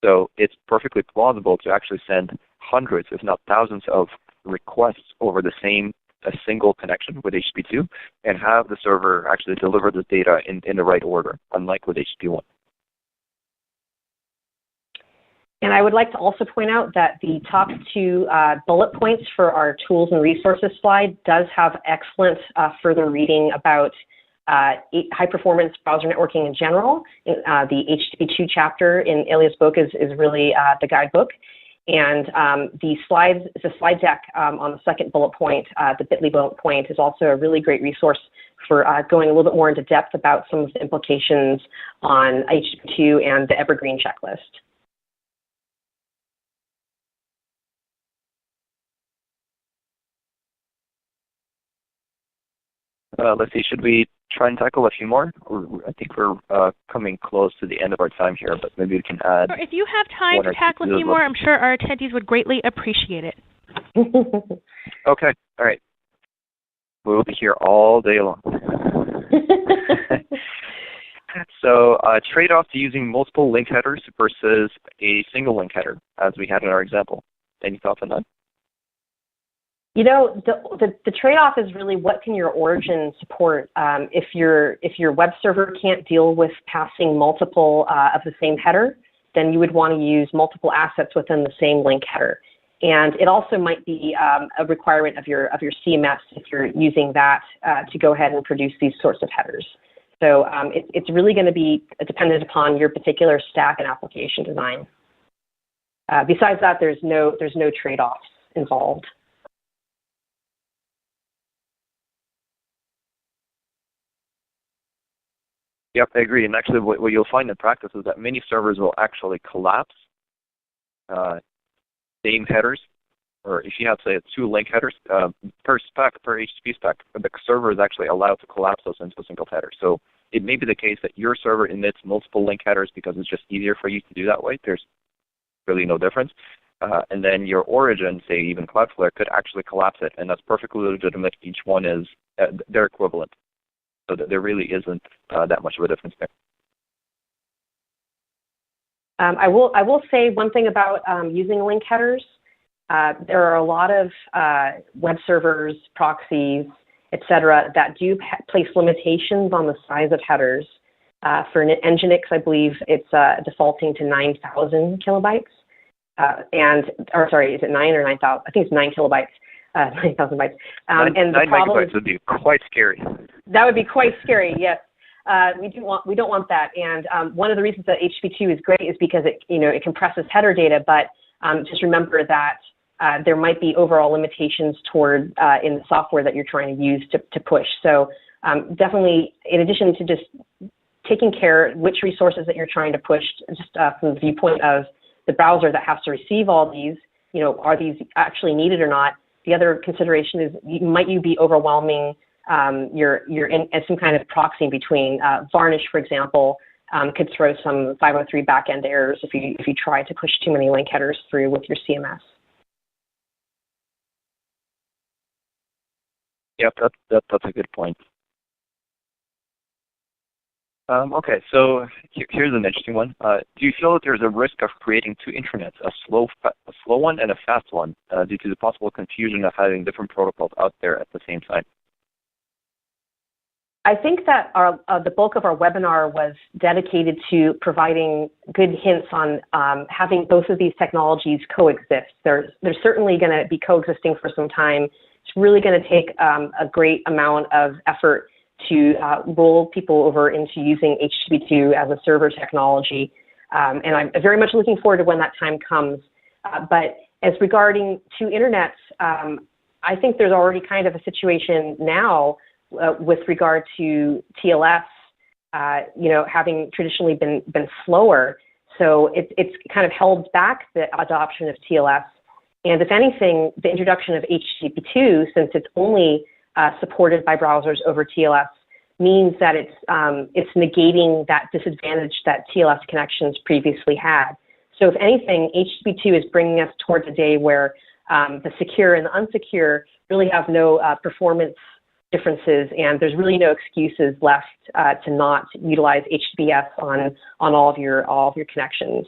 So it's perfectly plausible to actually send hundreds, if not thousands, of requests over a single connection with HTTP2 and have the server actually deliver the data in the right order, unlike with HTTP1.
And I would like to also point out that the top two bullet points for our tools and resources slide does have excellent further reading about high-performance browser networking in general. The HTTP2 chapter in Ilya's book is really the guidebook. And the slide deck on the second bullet point, the bit.ly bullet point, is also a really great resource for going a little bit more into depth about some of the implications on HTTP2 and the evergreen checklist.
Let's see, should we try and tackle a few more? I think we're coming close to the end of our time here, but maybe we can add.
If you have time to tackle a few more, I'm sure our attendees would greatly appreciate it.
Okay, all right. We'll be here all day long. So trade-off to using multiple link headers versus a single link header, as we had in our example. Any thoughts on that?
You know, the trade-off is really what can your origin support. If your web server can't deal with passing multiple of the same header, then you would want to use multiple assets within the same link header. And it also might be a requirement of your CMS if you're using that to go ahead and produce these sorts of headers. So it's really going to be dependent upon your particular stack and application design. Besides that, there's no trade-offs involved.
Yep, I agree. And actually, what you'll find in practice is that many servers will actually collapse same headers, or if you have, say, 2 link headers per HTTP spec, the server is actually allowed to collapse those into a single header. So it may be the case that your server emits multiple link headers because it's just easier for you to do that way. There's really no difference. And then your origin, say even CloudFlare, could actually collapse it, and that's perfectly legitimate. Each one is their equivalent. So there really isn't that much of a difference there.
I will say one thing about using link headers. There are a lot of web servers, proxies, etc., that do place limitations on the size of headers. For Nginx, I believe it's defaulting to 9,000 kilobytes. Sorry, is it 9 or 9,000? I think it's 9 kilobytes. 9,000 bytes.
And 9 megabytes would be quite scary.
That would be quite scary. Yes, we don't want that. And one of the reasons that HTTP2 is great is because it compresses header data. But just remember that there might be overall limitations toward in the software that you're trying to use to push. So definitely, in addition to just taking care which resources that you're trying to push, just from the viewpoint of the browser that has to receive all these, are these actually needed or not? The other consideration is might you be overwhelming your some kind of proxy between Varnish, for example, could throw some 503 backend errors if you try to push too many link headers through with your CMS.
Yep, that's a good point. Okay, so here's an interesting one. Do you feel that there's a risk of creating 2 intranets, a slow one and a fast one, due to the possible confusion of having different protocols out there at the same time?
I think that the bulk of our webinar was dedicated to providing good hints on having both of these technologies coexist. They're certainly going to be coexisting for some time. It's really going to take a great amount of effort to roll people over into using HTTP2 as a server technology. And I'm very much looking forward to when that time comes. But as regarding 2 internets, I think there's already kind of a situation now with regard to TLS, having traditionally been slower. So it's kind of held back the adoption of TLS. And if anything, the introduction of HTTP2, since it's only supported by browsers over TLS, means that it's negating that disadvantage that TLS connections previously had. So if anything, HTTP2 is bringing us towards a day where the secure and the unsecure really have no performance differences, and there's really no excuses left to not utilize HTTPS on all of your connections.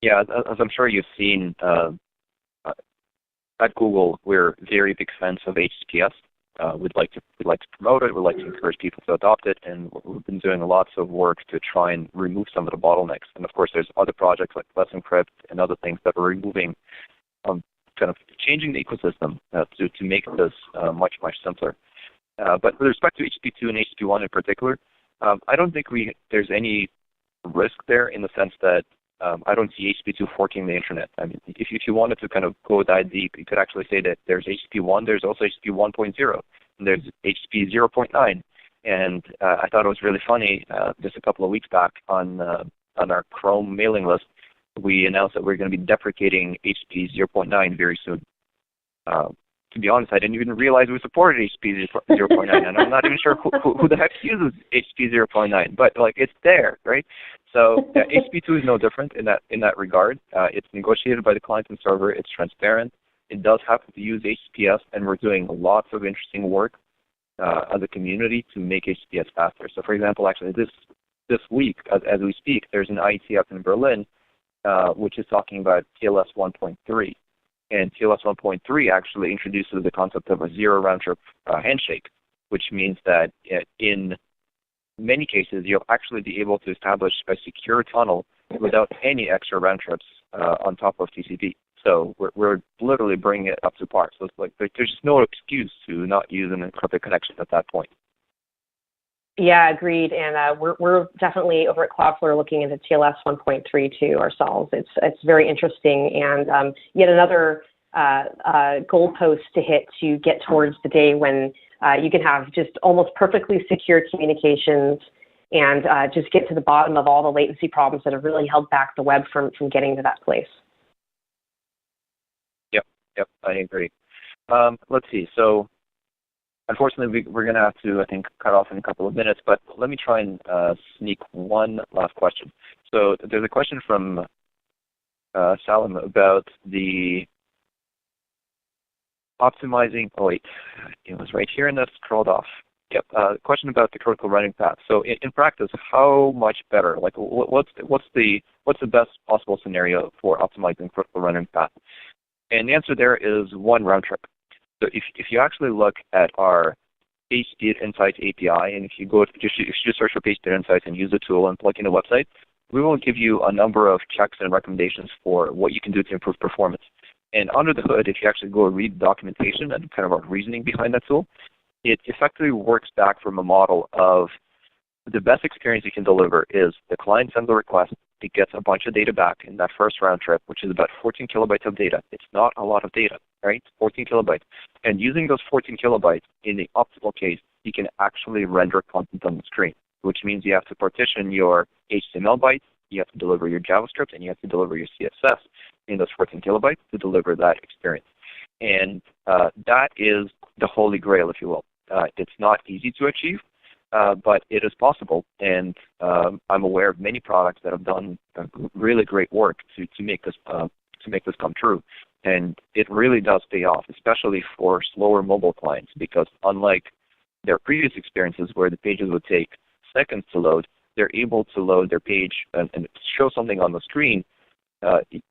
Yeah, as I'm sure you've seen, at Google, we're very big fans of HTTPS. We'd like to promote it. We'd like to encourage people to adopt it, and we've been doing lots of work to try and remove some of the bottlenecks. And of course, there's other projects like Let's Encrypt and other things that are removing, kind of changing the ecosystem to make this much simpler. But with respect to HTTP2 and HTTP1 in particular, I don't think there's any risk there in the sense that I don't see HTTP2 forking the internet. I mean, if you wanted to kind of go that deep, you could actually say that there's HTTP1, there's also HTTP 1.0, and there's HTTP 0.9. And I thought it was really funny, just a couple of weeks back on our Chrome mailing list, we announced that we're going to be deprecating HTTP 0.9 very soon. To be honest, I didn't even realize we supported HTTP 0.9, and I'm not even sure who the heck uses HTTP 0.9, but like it's there, right? So HTTP2 is no different in that regard. It's negotiated by the client and server. It's transparent. It does happen to use HTTPS, and we're doing lots of interesting work as a community to make HTTPS faster. So, for example, actually this week, as we speak, there's an IETF in Berlin which is talking about TLS 1.3. And TLS 1.3 actually introduces the concept of a zero round-trip handshake, which means that in many cases you'll actually be able to establish a secure tunnel without any extra round trips on top of TCP. So we're literally bringing it up to par. So it's like there's just no excuse to not use an encrypted connection at that point.
Yeah, agreed. And we're definitely over at CloudFlare looking into TLS 1.3 too ourselves. It's very interesting, and yet another goalpost to hit to get towards the day when you can have just almost perfectly secure communications and just get to the bottom of all the latency problems that have really held back the web from getting to that place.
Yep, I agree. Let's see. So, unfortunately, we're going to have to, I think, cut off in a couple of minutes, but let me try and sneak one last question. So there's a question from Salim about the optimizing, it was right here and that scrolled off. Yep, question about the critical running path. So in practice, how much better? Like, what's the best possible scenario for optimizing critical running path? And the answer there is one round trip. So if you actually look at our PageSpeed Insights API, and if you just search for PageSpeed Insights and use the tool and plug in a website, we will give you a number of checks and recommendations for what you can do to improve performance. And under the hood, if you actually go read the documentation and kind of our reasoning behind that tool, it effectively works back from a model of the best experience you can deliver is the client sends a request, it gets a bunch of data back in that first round trip, which is about 14 kilobytes of data. It's not a lot of data, right? 14 kilobytes. And using those 14 kilobytes, in the optimal case, you can actually render content on the screen, which means you have to partition your HTML bytes, you have to deliver your JavaScript, and you have to deliver your CSS in those 14 kilobytes to deliver that experience. And that is the holy grail, if you will. It's not easy to achieve, but it is possible, and I'm aware of many products that have done really great work to make this come true. And it really does pay off, especially for slower mobile clients, because unlike their previous experiences where the pages would take seconds to load, they're able to load their page and show something on the screen,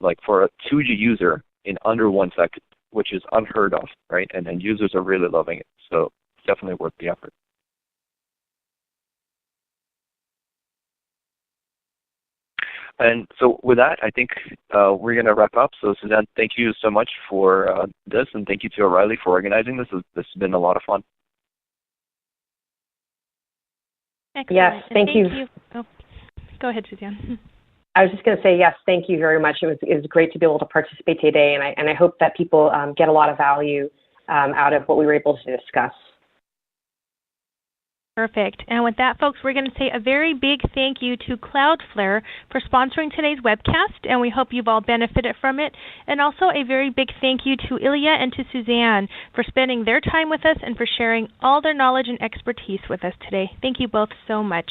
like for a 2G user in under 1 second, which is unheard of, right? And users are really loving it, so it's definitely worth the effort. And so with that, I think we're going to wrap up. So Suzanne, thank you so much for this, and thank you to O'Reilly for organizing this. This has been a lot of fun.
Excellent.
Yes, thank you.
Oh, go ahead, Suzanne.
I was just going to say, yes, thank you very much. It was great to be able to participate today, and I hope that people get a lot of value out of what we were able to discuss.
Perfect. And with that, folks, we're going to say a very big thank you to CloudFlare for sponsoring today's webcast, and we hope you've all benefited from it. And also a very big thank you to Ilya and to Suzanne for spending their time with us and for sharing all their knowledge and expertise with us today. Thank you both so much.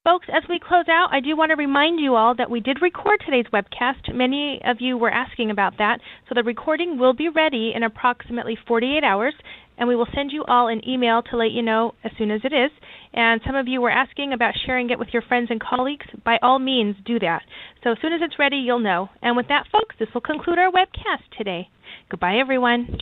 Folks, as we close out, I do want to remind you all that we did record today's webcast. Many of you were asking about that, so the recording will be ready in approximately 48 hours, and we will send you all an email to let you know as soon as it is. And some of you were asking about sharing it with your friends and colleagues. By all means, do that. So as soon as it's ready, you'll know. And with that, folks, this will conclude our webcast today. Goodbye, everyone.